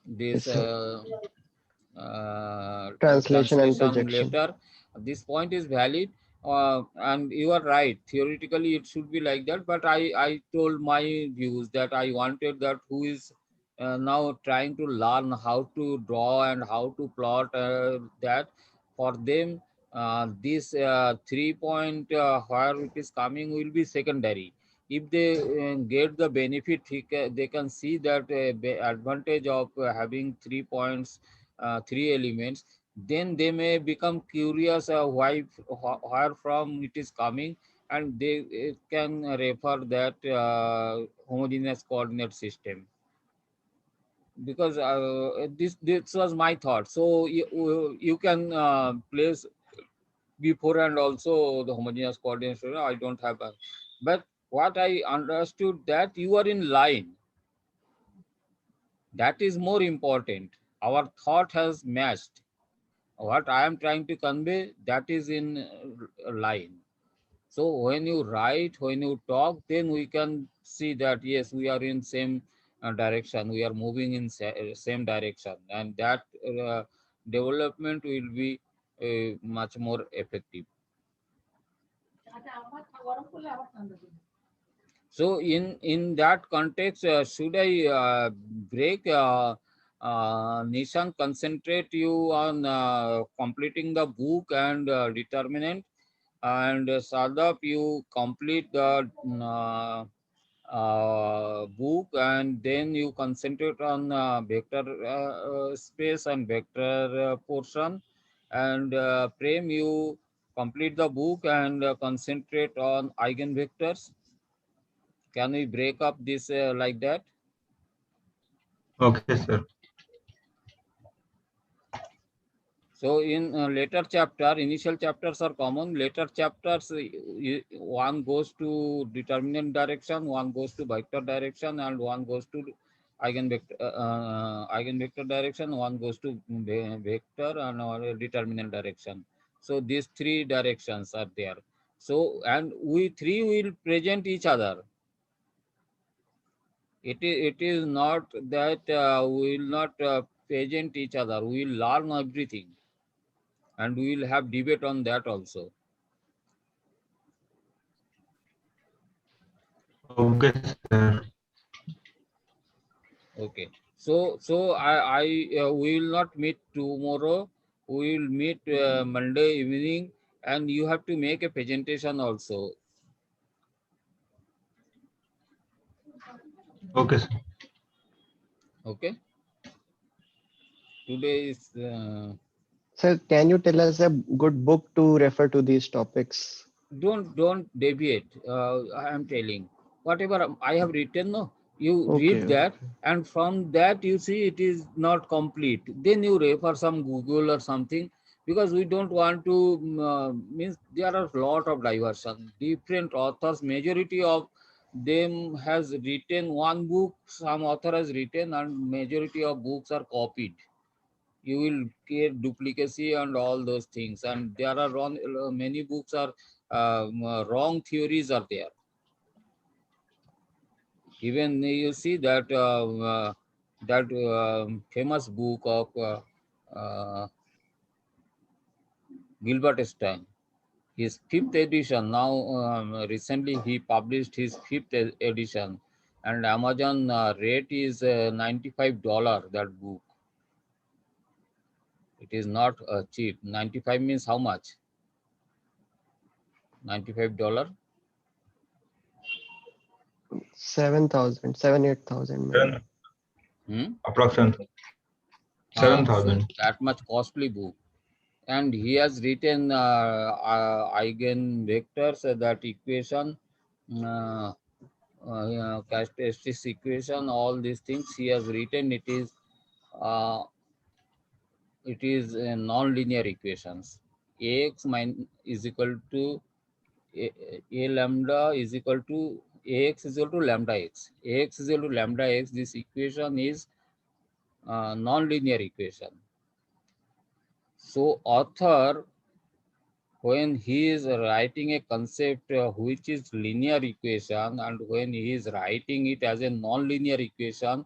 this Yes, sir. Translation and translation projection. later. This point is valid, and you are right. Theoretically, it should be like that. But I told my views that I wanted that who is now trying to learn how to draw and how to plot that, for them this 3 point where it is coming will be secondary. If they get the benefit, they can see that advantage of having 3 points, 3 elements, then they may become curious where from it is coming, and they can refer that homogeneous coordinate system. Because this was my thought. So you can place before and also the homogeneous coordinate. I don't have a, but what I understood that you are in line. That is more important. Our thought has matched. What I am trying to convey, that is in line. So when you write, when you talk, then we can see that yes, we are in same direction. We are moving in same direction, and that development will be much more effective. So in that context, should I break? Nishan, concentrate you on completing the book and determinant, and Sadap, you complete the book, and then you concentrate on vector space and vector portion, and Prem, you complete the book and concentrate on eigenvectors. Can we break up this like that? Okay, sir. So in later chapter, initial chapters are common. Later chapters, one goes to determinant direction, one goes to vector direction, and one goes to eigenvector direction, one goes to vector and determinant direction. So these three directions are there. So, and we three will present each other. It is not that we will not present each other. We will learn everything, and we will have debate on that also. Okay, sir. Okay. So I we will not meet tomorrow. We will meet Monday evening, and you have to make a presentation also. Okay, sir. Okay. Today is Sir, can you tell us a good book to refer to these topics? don't deviate. I am telling whatever I have written. No, you Okay, read that, okay. and from that you see it is not complete. Then you refer some Google or something, because we don't want to means there are a lot of diversion. Different authors, majority of them has written one book. Some author has written, and majority of books are copied. You will get duplicacy and all those things, and there are wrong, many books are wrong theories are there. Even you see that that famous book of Gilbert Stein, his fifth edition. Now recently he published his fifth edition, and Amazon rate is $95. That book, it is not cheap. 95 means how much? $95. 7,000, 8,000 maybe. Approximately So 7,000. that much costly book, and he has written eigenvectors, that equation, uh, characteristics equation, all these things he has written. Uh, it is non-linear equations. Ax is equal to a lambda is equal to ax is equal to lambda x. Ax is equal to lambda x. This equation is non-linear equation. So author, when he is writing a concept which is linear equation, and when he is writing it as a non-linear equation,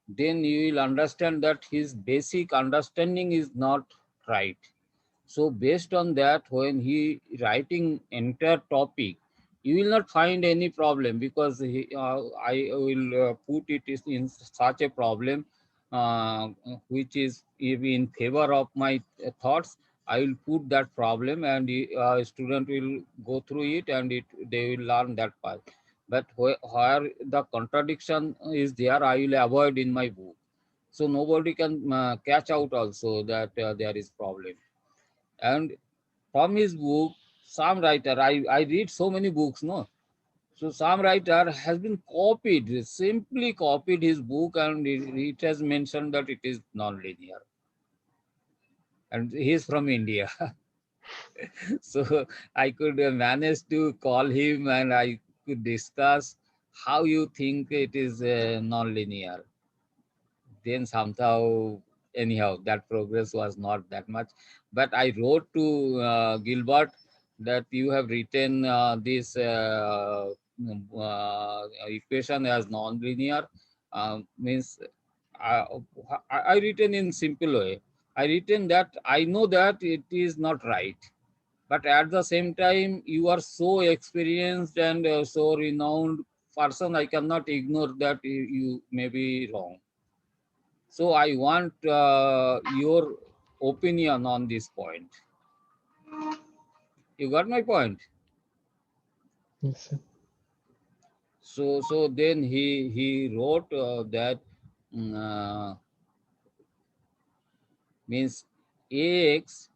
then you will understand that his basic understanding is not right. So based on that, when he writing entire topic, you will not find any problem, because I will put it in such a problem which is in favor of my thoughts, I will put that problem, and student will go through it, and they will learn that part. But where the contradiction is there, I will avoid in my book. So nobody can catch out also that there is problem. And from his book, some writer, I read so many books, no? So some writer has been copied, simply copied his book, and it has mentioned that it is non-linear. And he is from India. So I could manage to call him, and I could discuss how you think it is non-linear. Then somehow, anyhow, that progress was not that much. But I wrote to Gilbert that you have written this equation as non-linear. Means I, I written in simple way. I written that I know that it is not right, but at the same time you are so experienced and so renowned person, I cannot ignore that you may be wrong. So I want your opinion on this point. You got my point? Yes, sir. So then he wrote that mm, means ax,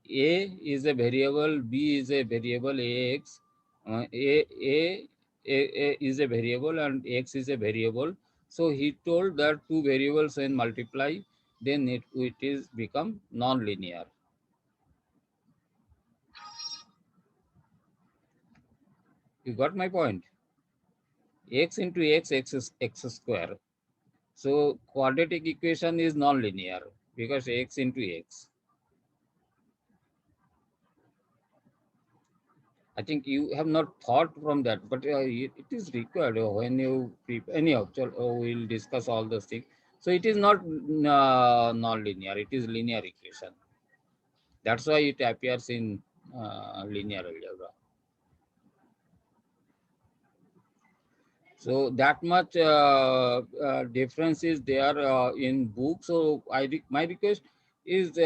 a is a variable, b is a variable, ax, a is a variable, and x is a variable. So he told that two variables when multiply, then it is become non-linear. You got my point? X into x is x square. So quadratic equation is non-linear because x into x. I think you have not thought from that, but it is required when you anyhow. We'll discuss all those things. So it is not non-linear; it is linear equation. That's why it appears in linear algebra. So that much difference is there in book. So my request is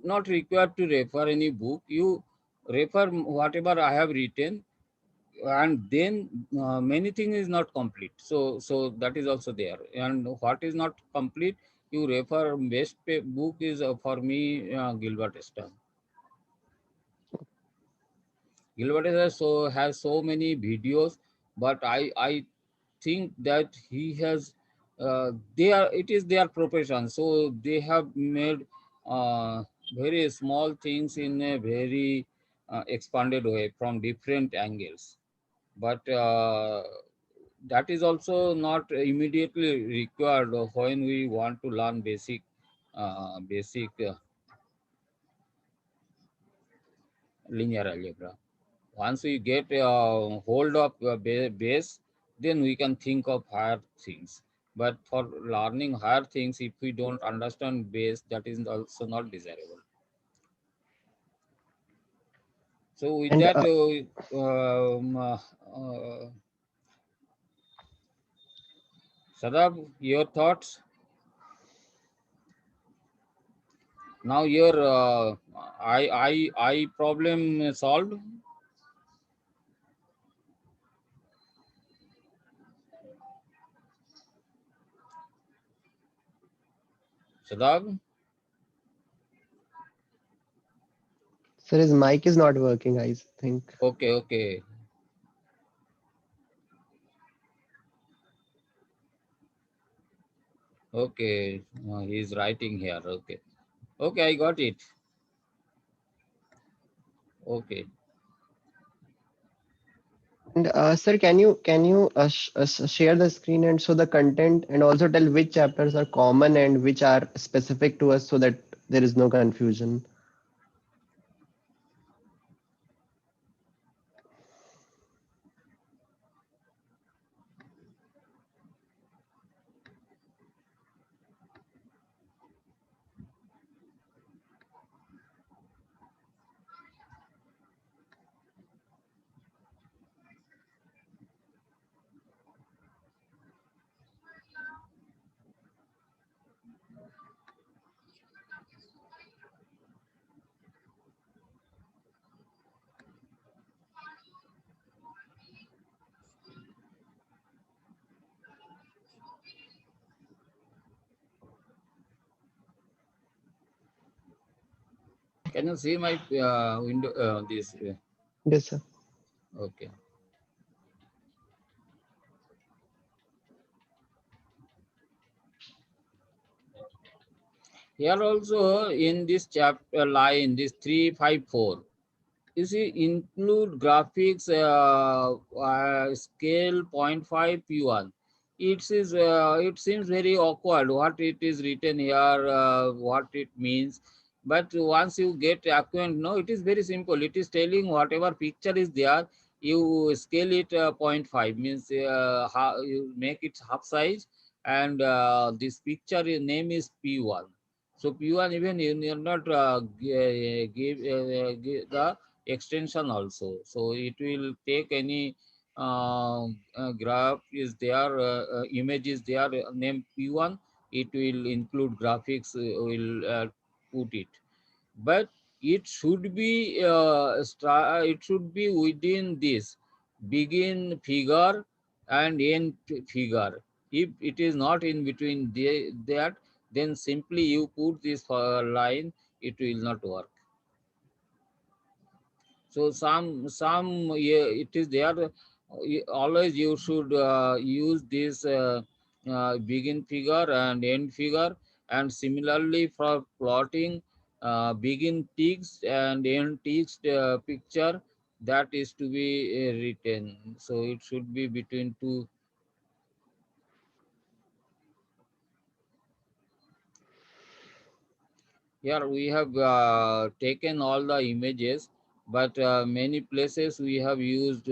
not required to refer any book. You refer whatever I have written, and then many things is not complete. So that is also there. And what is not complete, you refer best book is for me Gilbert Stone. Gilbert has so many videos, but I think that he has they are it is their profession, so they have made very small things in a very expanded way from different angles. But that is also not immediately required when we want to learn basic linear algebra. Once we get hold of base, then we can think of higher things. But for learning higher things, if we don't understand base, that is also not desirable. So with And that, Sadab, your thoughts? Now your I problem solved. Sadab? sir, his mic is not working, I think. Okay, okay. Okay, he's writing here. Okay. Okay, I got it. Okay. And sir, can you share the screen and show the content and also tell which chapters are common and which are specific to us so that there is no confusion? Can you see my window? This. Yes, sir. Okay. Here also in this chapter line, this 354, you see, include graphics scale 0.5 P1. It seems very awkward what it is written here, what it means. But once you get acquainted, no, it is very simple. It is telling whatever picture is there, you scale it 0.5, means you make it half size, and this picture name is P1. So P1, even you need not give the extension also. So it will take any graph is there, image is there, name P1, it will include graphics, will put it. But it should be it should be within this begin figure and end figure. If it is not in between that, then simply you put this line, it will not work. So some yeah, it is there. Always you should use this begin figure and end figure, and similarly for plotting, begin text and end text picture, that is to be written. So it should be between two. Here we have taken all the images, but many places we have used.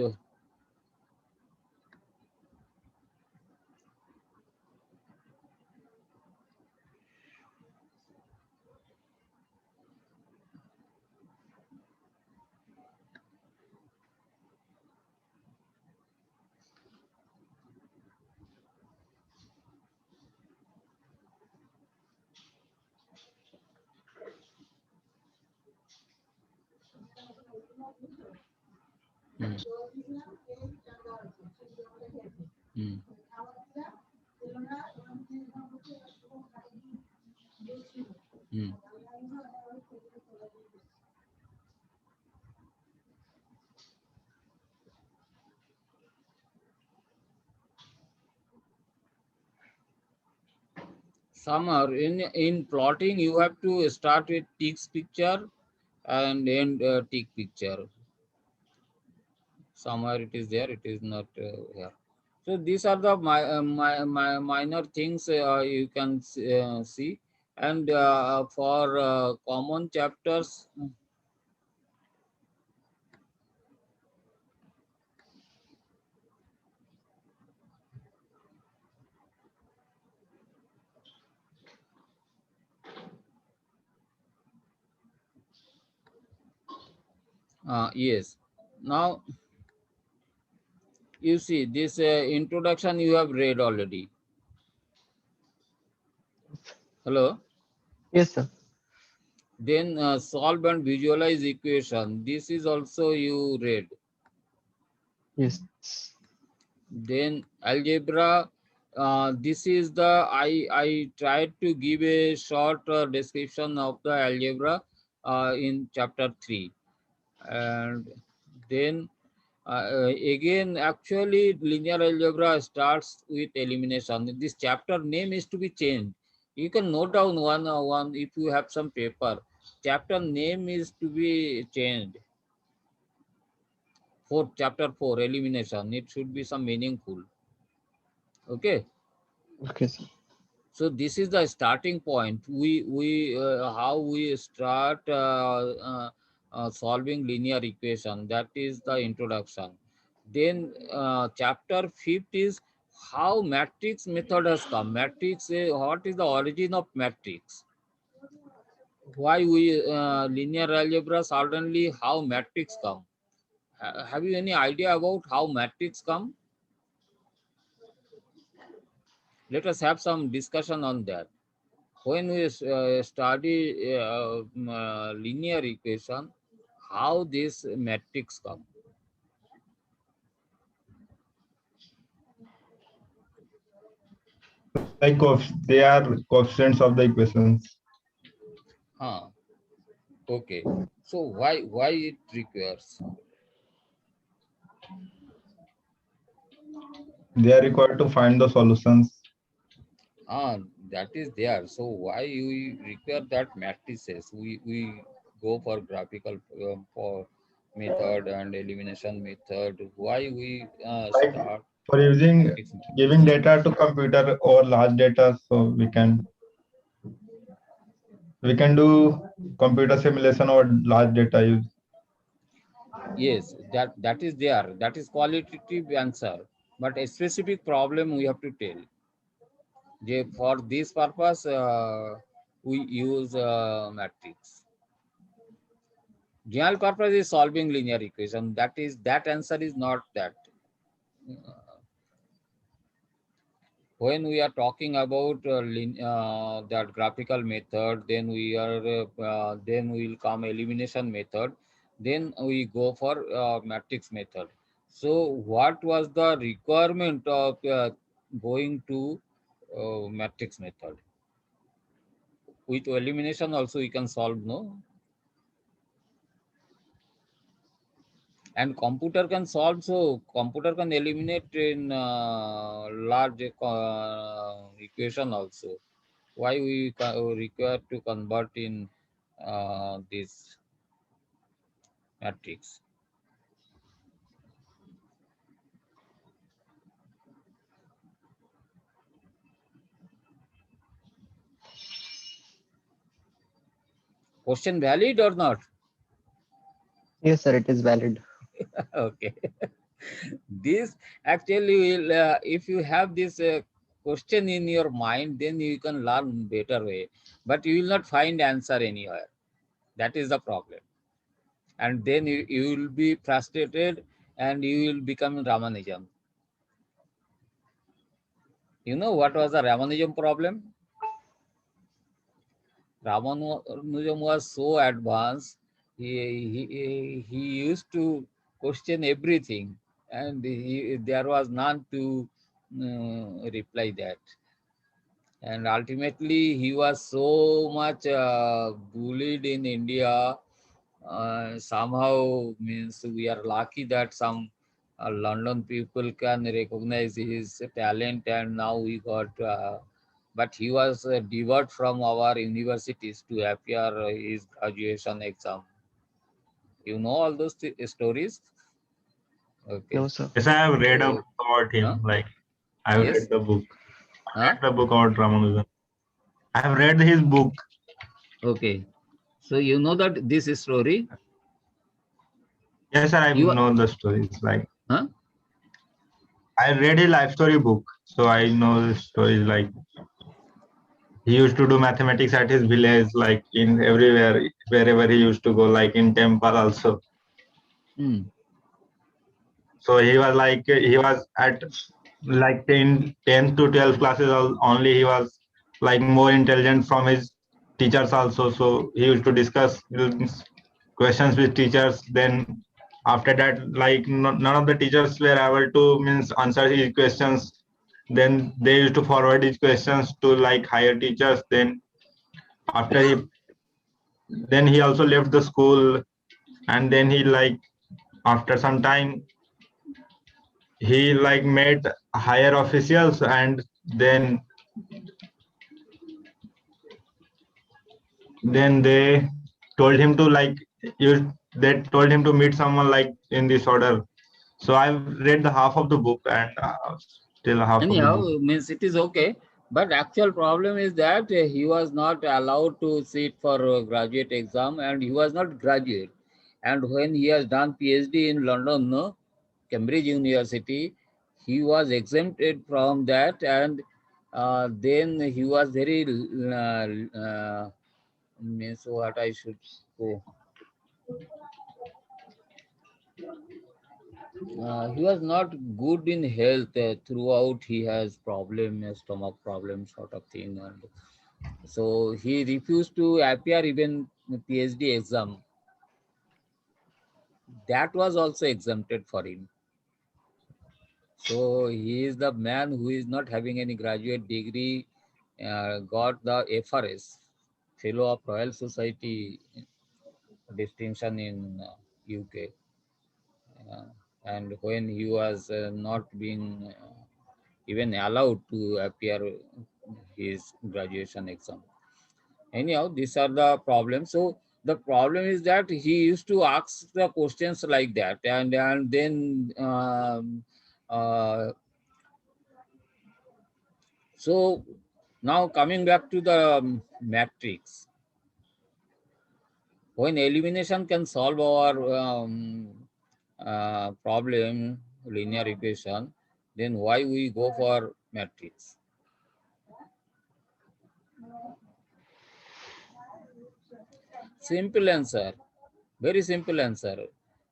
Hmm, hmm. Hmm. Some are in plotting. You have to start with text picture and end text picture. Somewhere it is there. It is not here. So these are the minor things you can see. And for common chapters, yes. Now you see this introduction you have read already. Hello. Yes, sir. Then solve and visualize equation. This is also you read. Yes. Then algebra. This is the I tried to give a short description of the algebra in chapter 3, and then again actually linear algebra starts with elimination. This chapter name is to be changed. You can note down one if you have some paper. Chapter name is to be changed. For chapter 4 elimination, it should be some meaningful. Okay. Okay, sir. So this is the starting point. We how we start solving linear equation. That is the introduction. Then chapter 5 is how matrix method has come. Matrix, what is the origin of matrix? Why we linear algebra suddenly how matrix come? Have you any idea about how matrix come? Let us have some discussion on that. When we study linear equation, how this matrix come? Like they are coefficients of the equations. Huh. Okay. So why it requires? They are required to find the solutions. Ah, that is there. So why we require that matrices? We go for graphical for method and elimination method. Why we Like start for using matrix method? giving data to computer or large data, so we can do computer simulation or large data use. Yes, that is there. That is qualitative answer. But a specific problem we have to tell. For this purpose, we use matrix. General purpose is solving linear equation. That answer is not that. When we are talking about that graphical method, then we will come elimination method, then we go for matrix method. So what was the requirement of going to matrix method? With elimination also we can solve, no? And computer can solve, so computer can eliminate in large equation also. Why we require to convert in this matrix? Question valid or not? Yes, sir, it is valid. Okay. This actually will, if you have this question in your mind, then you can learn better way. But you will not find answer anywhere. That is the problem. And then you will be frustrated and you will become Ramanujan. You know what was the Ramanujan problem? Ramanujan was so advanced. He used to question everything, and there was none to reply that. And ultimately, he was so much bullied in India. Somehow means we are lucky that some London people can recognize his talent, and now we got. But he was debarred from our universities to appear his graduation exam. You know all those stories. Okay, No, sir. Yes, I have read so about huh? him. Like I have read Yes, the book. I huh? read the book about Ramanujan. I have read his book. Okay, so you know that this story. Yes, sir, I You know the stories. Like huh? I read his life story book, so I know the stories. Like he used to do mathematics at his village, like in everywhere, wherever he used to go, like in temple also. Hmm. So he was at like in 10th to 12th classes only. He was like more intelligent from his teachers also. So he used to discuss questions with teachers. Then after that, like none of the teachers were able to means answer his questions. Then they used to forward his questions to like higher teachers. Then after then he also left the school, and then he like after some time he like met higher officials, and then they told him to like use they told him to meet someone like in this order. So I've read the half of the book, and still half of the Anyhow, book. means it is okay. But actual problem is that he was not allowed to sit for graduate exam, and he was not graduate. And when he has done PhD in London, no, Cambridge University, he was exempted from that, and then he was very means what I should say. He was not good in health throughout. He has problem, stomach problem, sort of thing, and so he refused to appear even PhD exam. That was also exempted for him. So he is the man who is not having any graduate degree, got the FRS, Fellow of Royal Society. distinction in UK. Uh, and when he was not being even allowed to appear his graduation exam. Anyhow, these are the problems. So the problem is that he used to ask the questions like that, and then so now coming back to the matrix, when elimination can solve our problem, linear equation, then why we go for matrix? Simple answer, very simple answer.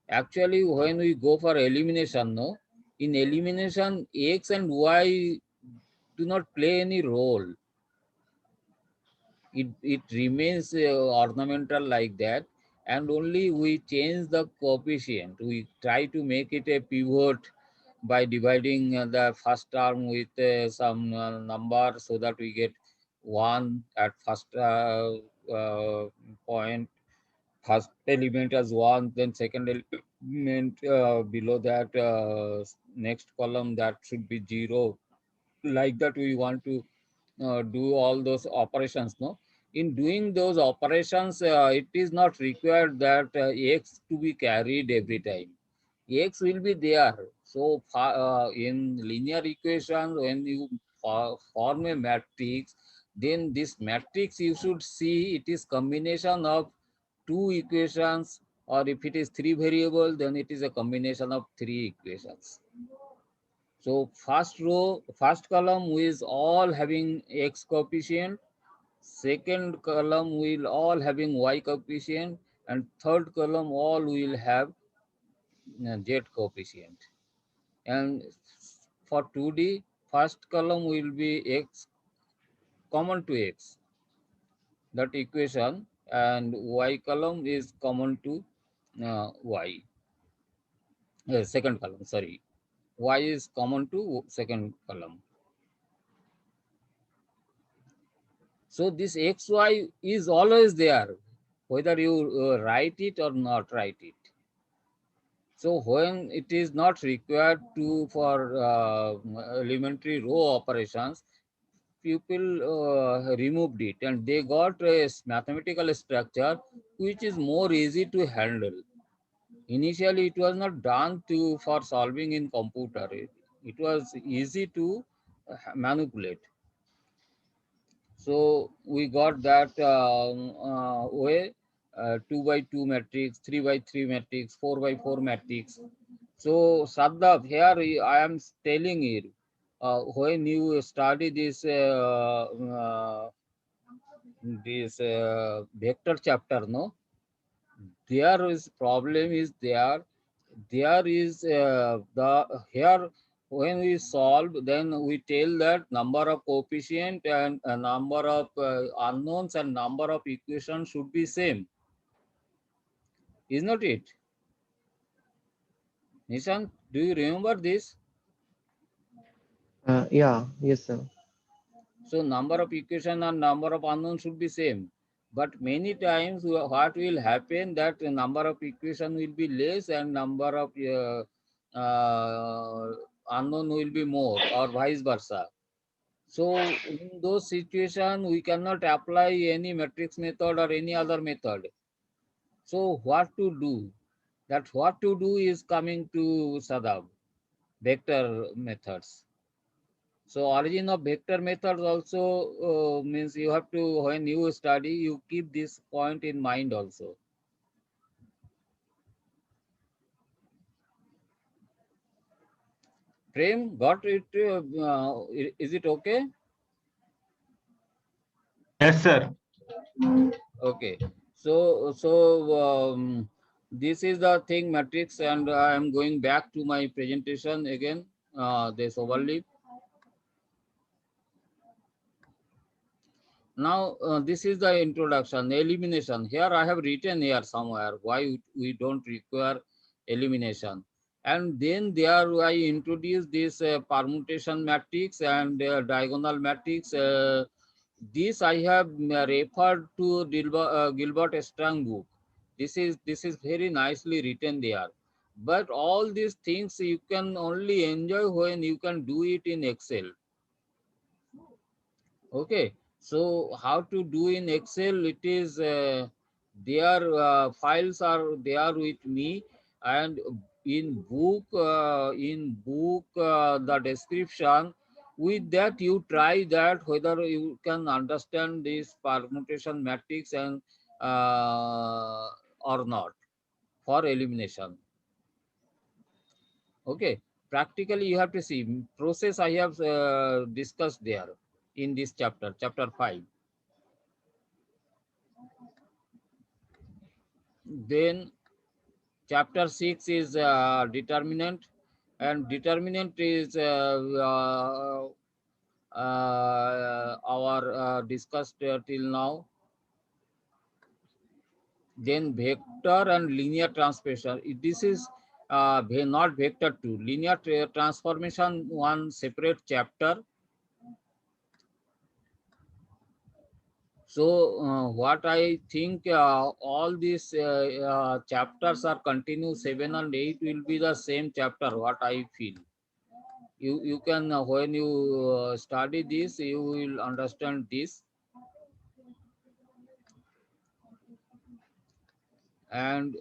Actually, when we go for elimination, no, in elimination, x and y do not play any role. It remains ornamental like that, and only we change the coefficient. We try to make it a pivot by dividing the first term with some number so that we get 1 at first point, first element as 1, then second element below that, next column that should be 0. Like that we want to do all those operations, no? In doing those operations, it is not required that x to be carried every time. X will be there. So in linear equations, when you form a matrix, then this matrix you should see it is combination of two equations, or if it is 3 variable, then it is a combination of 3 equations. So first row, first column is all having x coefficient, second column will all having y coefficient, and third column all will have z coefficient. And for 2D, first column will be x common to x, that equation, and y column is common to y. Second column, sorry. Y is common to second column. So this xy is always there, whether you write it or not write it. So when it is not required to for elementary row operations, people removed it, and they got a mathematical structure which is more easy to handle. Initially, it was not done to for solving in computer. It was easy to manipulate. So we got that way, 2 by 2 matrix, 3 by 3 matrix, 4 by 4 matrix. So Sadaf, here I am telling you, when you study this vector chapter, no, there is problem is there. There is the here when we solve, then we tell that number of coefficient and a number of unknowns and number of equations should be same. Is not it? Nishan, do you remember this? Yeah, yes, sir. So number of equation and number of unknowns should be same. But many times what will happen that the number of equation will be less and number of unknown will be more, or vice versa. So in those situations, we cannot apply any matrix method or any other method. So what to do? That what to do is coming to Sadab, vector methods. So origin of vector methods also means you have to, when you study, you keep this point in mind also. Prem, got it? Is it okay? Yes, sir. Okay. This is the thing matrix, and I am going back to my presentation again. This overlap. Now, this is the introduction, elimination. Here I have written here somewhere why we don't require elimination. And then there I introduce this permutation matrix and diagonal matrix. This I have referred to Gilbert Strang book. This is very nicely written there. But all these things you can only enjoy when you can do it in Excel. Okay, so how to do in Excel? It is their files are there with me, and in book the description. With that, you try that whether you can understand this permutation matrix and or not for elimination. Okay, practically you have to see process. I have discussed there in this chapter 5. Then chapter 6 is determinant, and determinant is our discussed till now. Then vector and linear transformation. This is not vector 2. Linear transformation, one separate chapter. So what I think, all these chapters are continue. 7 and 8 will be the same chapter. What I feel, you can when you study this, you will understand this. And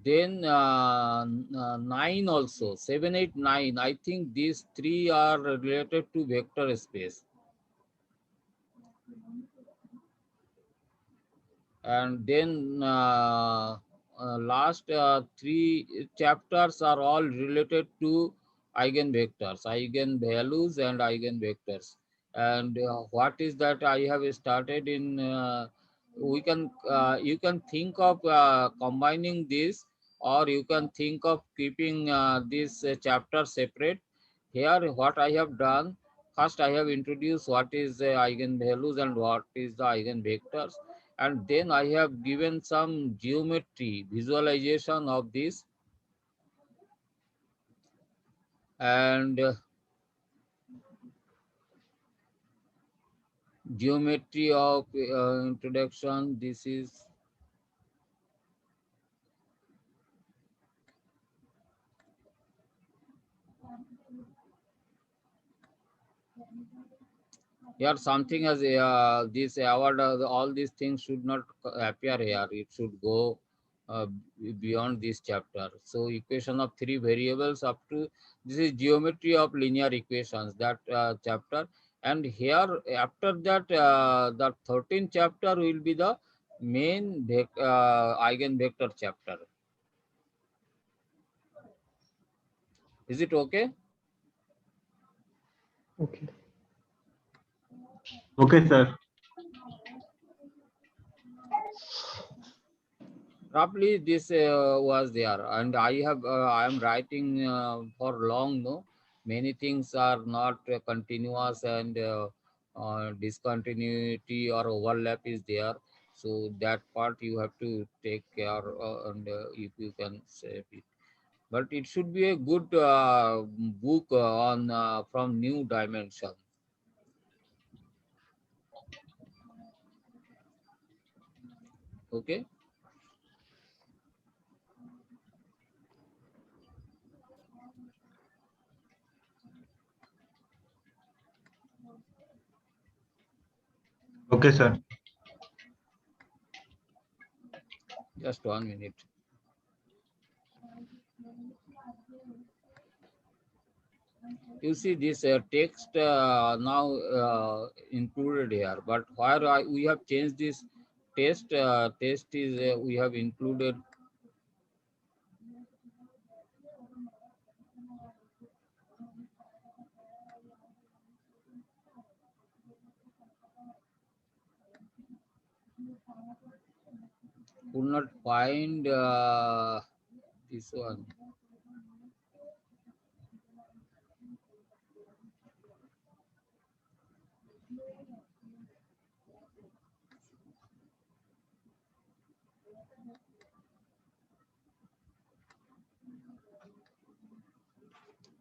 then 9 also, 7, 8, 9. I think these three are related to vector space. And then last 3 chapters are all related to eigenvectors, eigenvalues and eigenvectors. And what is that I have started in, you can think of combining this, or you can think of keeping this chapter separate. Here what I have done, first I have introduced what is eigenvalues and what is the eigenvectors, and then I have given some geometry visualization of this. And geometry of introduction, this is here something as this award, all these things should not appear here, it should go beyond this chapter. So equation of 3 variables up to, this is geometry of linear equations, that chapter. And here after that the 13th chapter will be the main eigenvector chapter. Is it okay? Okay. Okay, sir. Roughly this was there, and I am writing for long. No, many things are not continuous, and discontinuity or overlap is there. So that part you have to take care, and if you can save it. But it should be a good book on from new dimension. Okay. Okay, sir. Just 1 minute. You see this text now included here, but where we have changed this test is we have included could not find this one.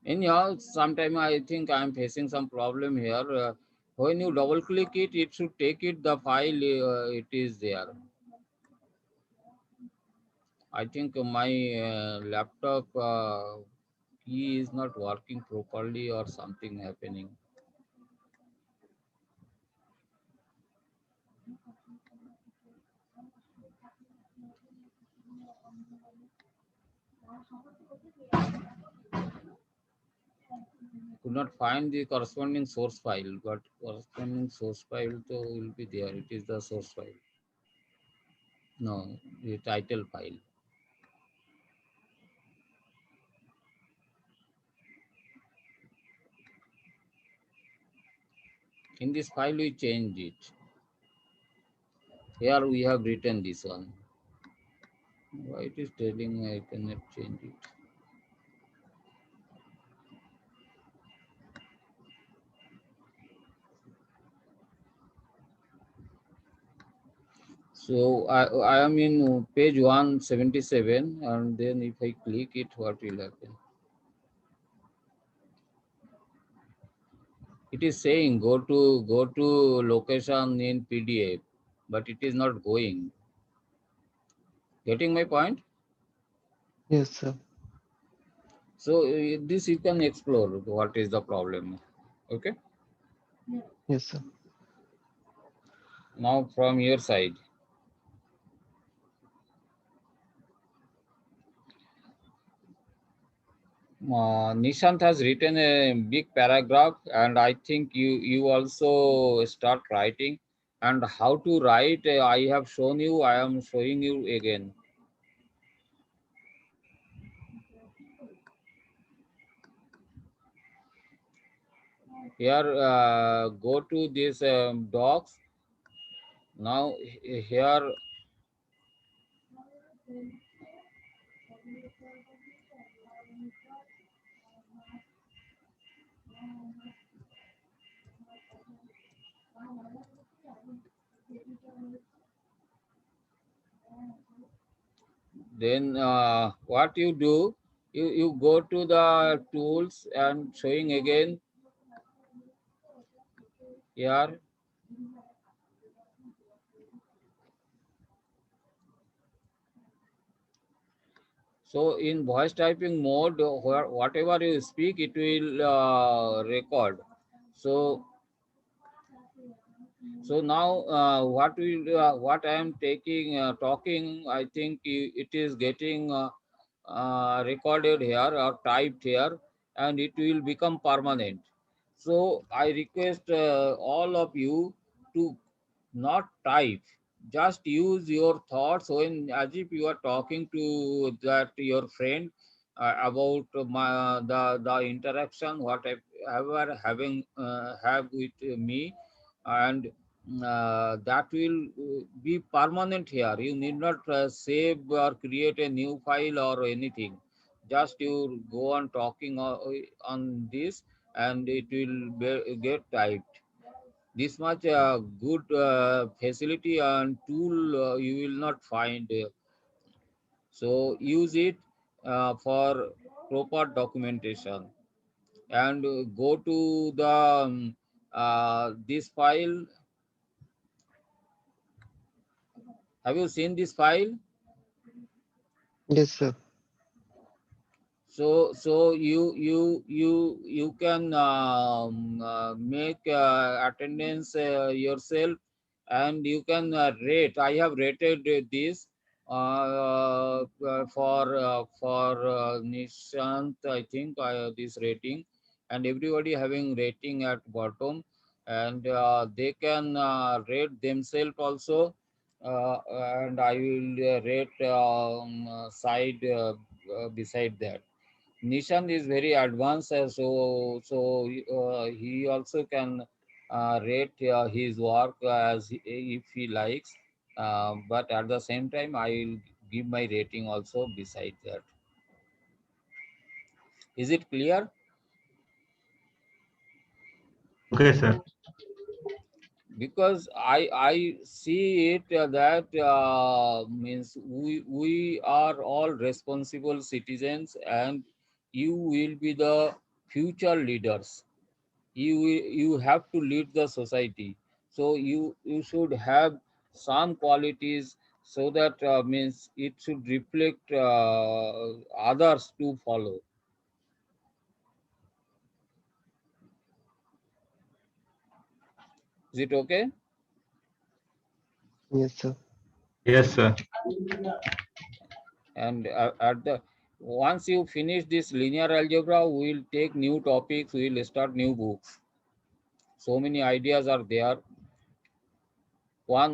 Anyhow, sometime I think I am facing some problem here. When you double click it, it should take it the file. It is there. I think my laptop key is not working properly or something happening. Could not find the corresponding source file, but corresponding source file to will be there. It is the source file. No, the title file. In this file, we change it. Here we have written this one. Why it is telling I cannot change it? So I am in page 177, and then if I click it, what will happen? It is saying go to location in PDF, but it is not going. Getting my point? Yes, sir. So this you can explore what is the problem. Okay. Yes, sir. Now from your side. Nishant has written a big paragraph, and I think you also start writing. And how to write, I have shown you. I am showing you again. Here, go to this docs. Now here, then what you do, you go to the tools and showing again here. So in voice typing mode, whatever you speak, it will record. So now what I am taking talking, I think it is getting recorded here or typed here, and it will become permanent. So I request all of you to not type, just use your thoughts when as if you are talking to that your friend about the interaction whatever having have with me, and that will be permanent here. You need not save or create a new file or anything. Just you go on talking on this, and it will get typed. This much good facility and tool you will not find. So use it for proper documentation, and go to the this file. Have you seen this file? Yes, sir. So you can make attendance yourself, and you can rate. I have rated this for Nishant. I think this rating, and everybody having rating at bottom, and they can rate themselves also. And I will rate side beside that. Nishan is very advanced, he also can rate his work if he likes. But at the same time, I will give my rating also beside that. Is it clear? Okay, sir. Because I see it that means we are all responsible citizens, and you will be the future leaders. You have to lead the society, so you should have some qualities, so that means it should reflect others to follow. Is it okay? Yes, sir. Yes, sir. And at the once you finish this linear algebra, we will take new topics, we will start new books. So many ideas are there. One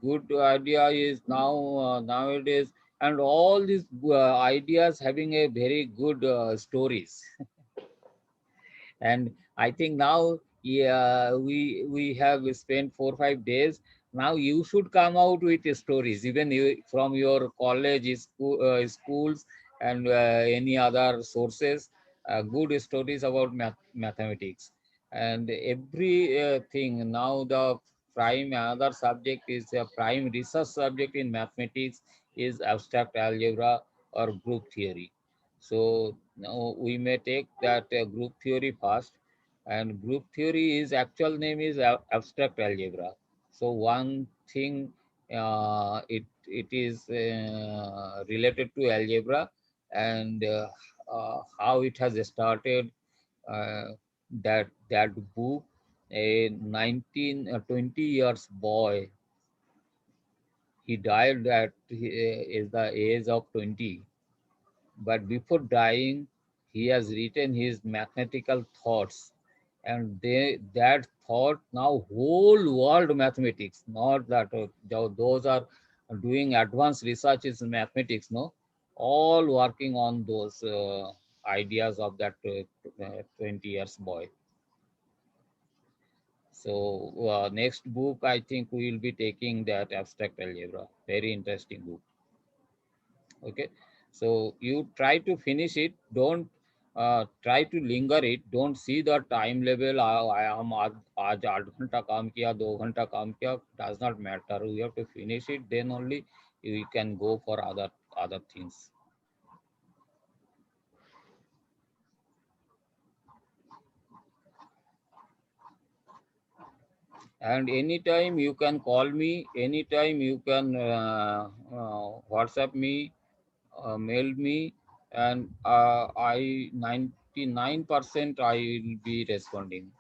good idea is nowadays, and all these ideas having a very good stories. And I think now, yeah, we have spent 4 5 days. Now you should come out with stories, even you, from your college, schools, and any other sources. Good stories about mathematics, and every thing. Now the prime another subject is a prime research subject in mathematics is abstract algebra or group theory. So now we may take that group theory first, and group theory is actual name is abstract algebra. So one thing, it is related to algebra, and how it has started. Uh, that book, a 20 years boy, he died at is the age of 20, but before dying, he has written his mathematical thoughts, and that thought now whole world mathematics, not that those are doing advanced researches in mathematics, no, all working on those ideas of that 20 years boy. So next book, I think we will be taking that abstract algebra. Very interesting book. Okay, so you try to finish it. Don't try to linger it. Don't see the time level. I am आज 8 घंटा काम किया, 2 घंटा काम किया. Does not matter. We have to finish it. Then only we can go for other things. And anytime you can call me. Anytime you can WhatsApp me, mail me, and I 99% I will be responding.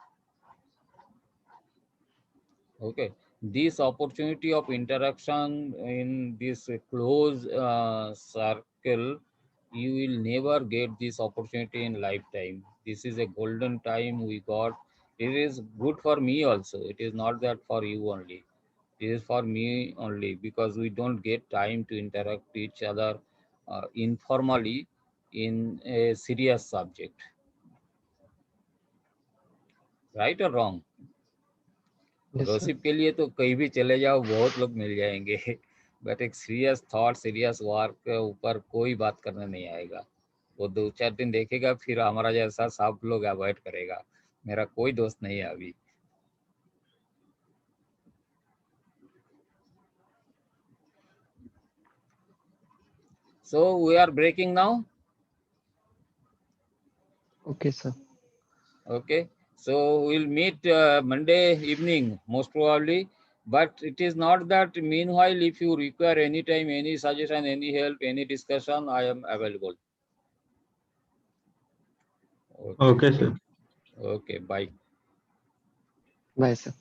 Okay, this opportunity of interaction in this close circle, you will never get this opportunity in lifetime. This is a golden time we got. It is good for me also. It is not that for you only. It is for me only, because we don't get time to interact each other informally in a serious subject. Right or wrong? Yes, sir. Gossip के लिए तो कहीं भी चले जाओ, बहुत लोग मिल जाएंगे. बट एक सीरियस थॉट, सीरियस वर्क के ऊपर कोई बात करने नहीं आएगा. वो 2 4 दिन देखेगा, फिर हमारा जैसा सब लोग अवॉइड करेगा. मेरा कोई दोस्त नहीं है अभी. So we are breaking now. Okay, sir. Okay, so we'll meet Monday evening most probably. But it is not that. Meanwhile, if you require any time, any suggestion, any help, any discussion, I am available. Okay. Okay, sir. Okay, bye. Bye, sir.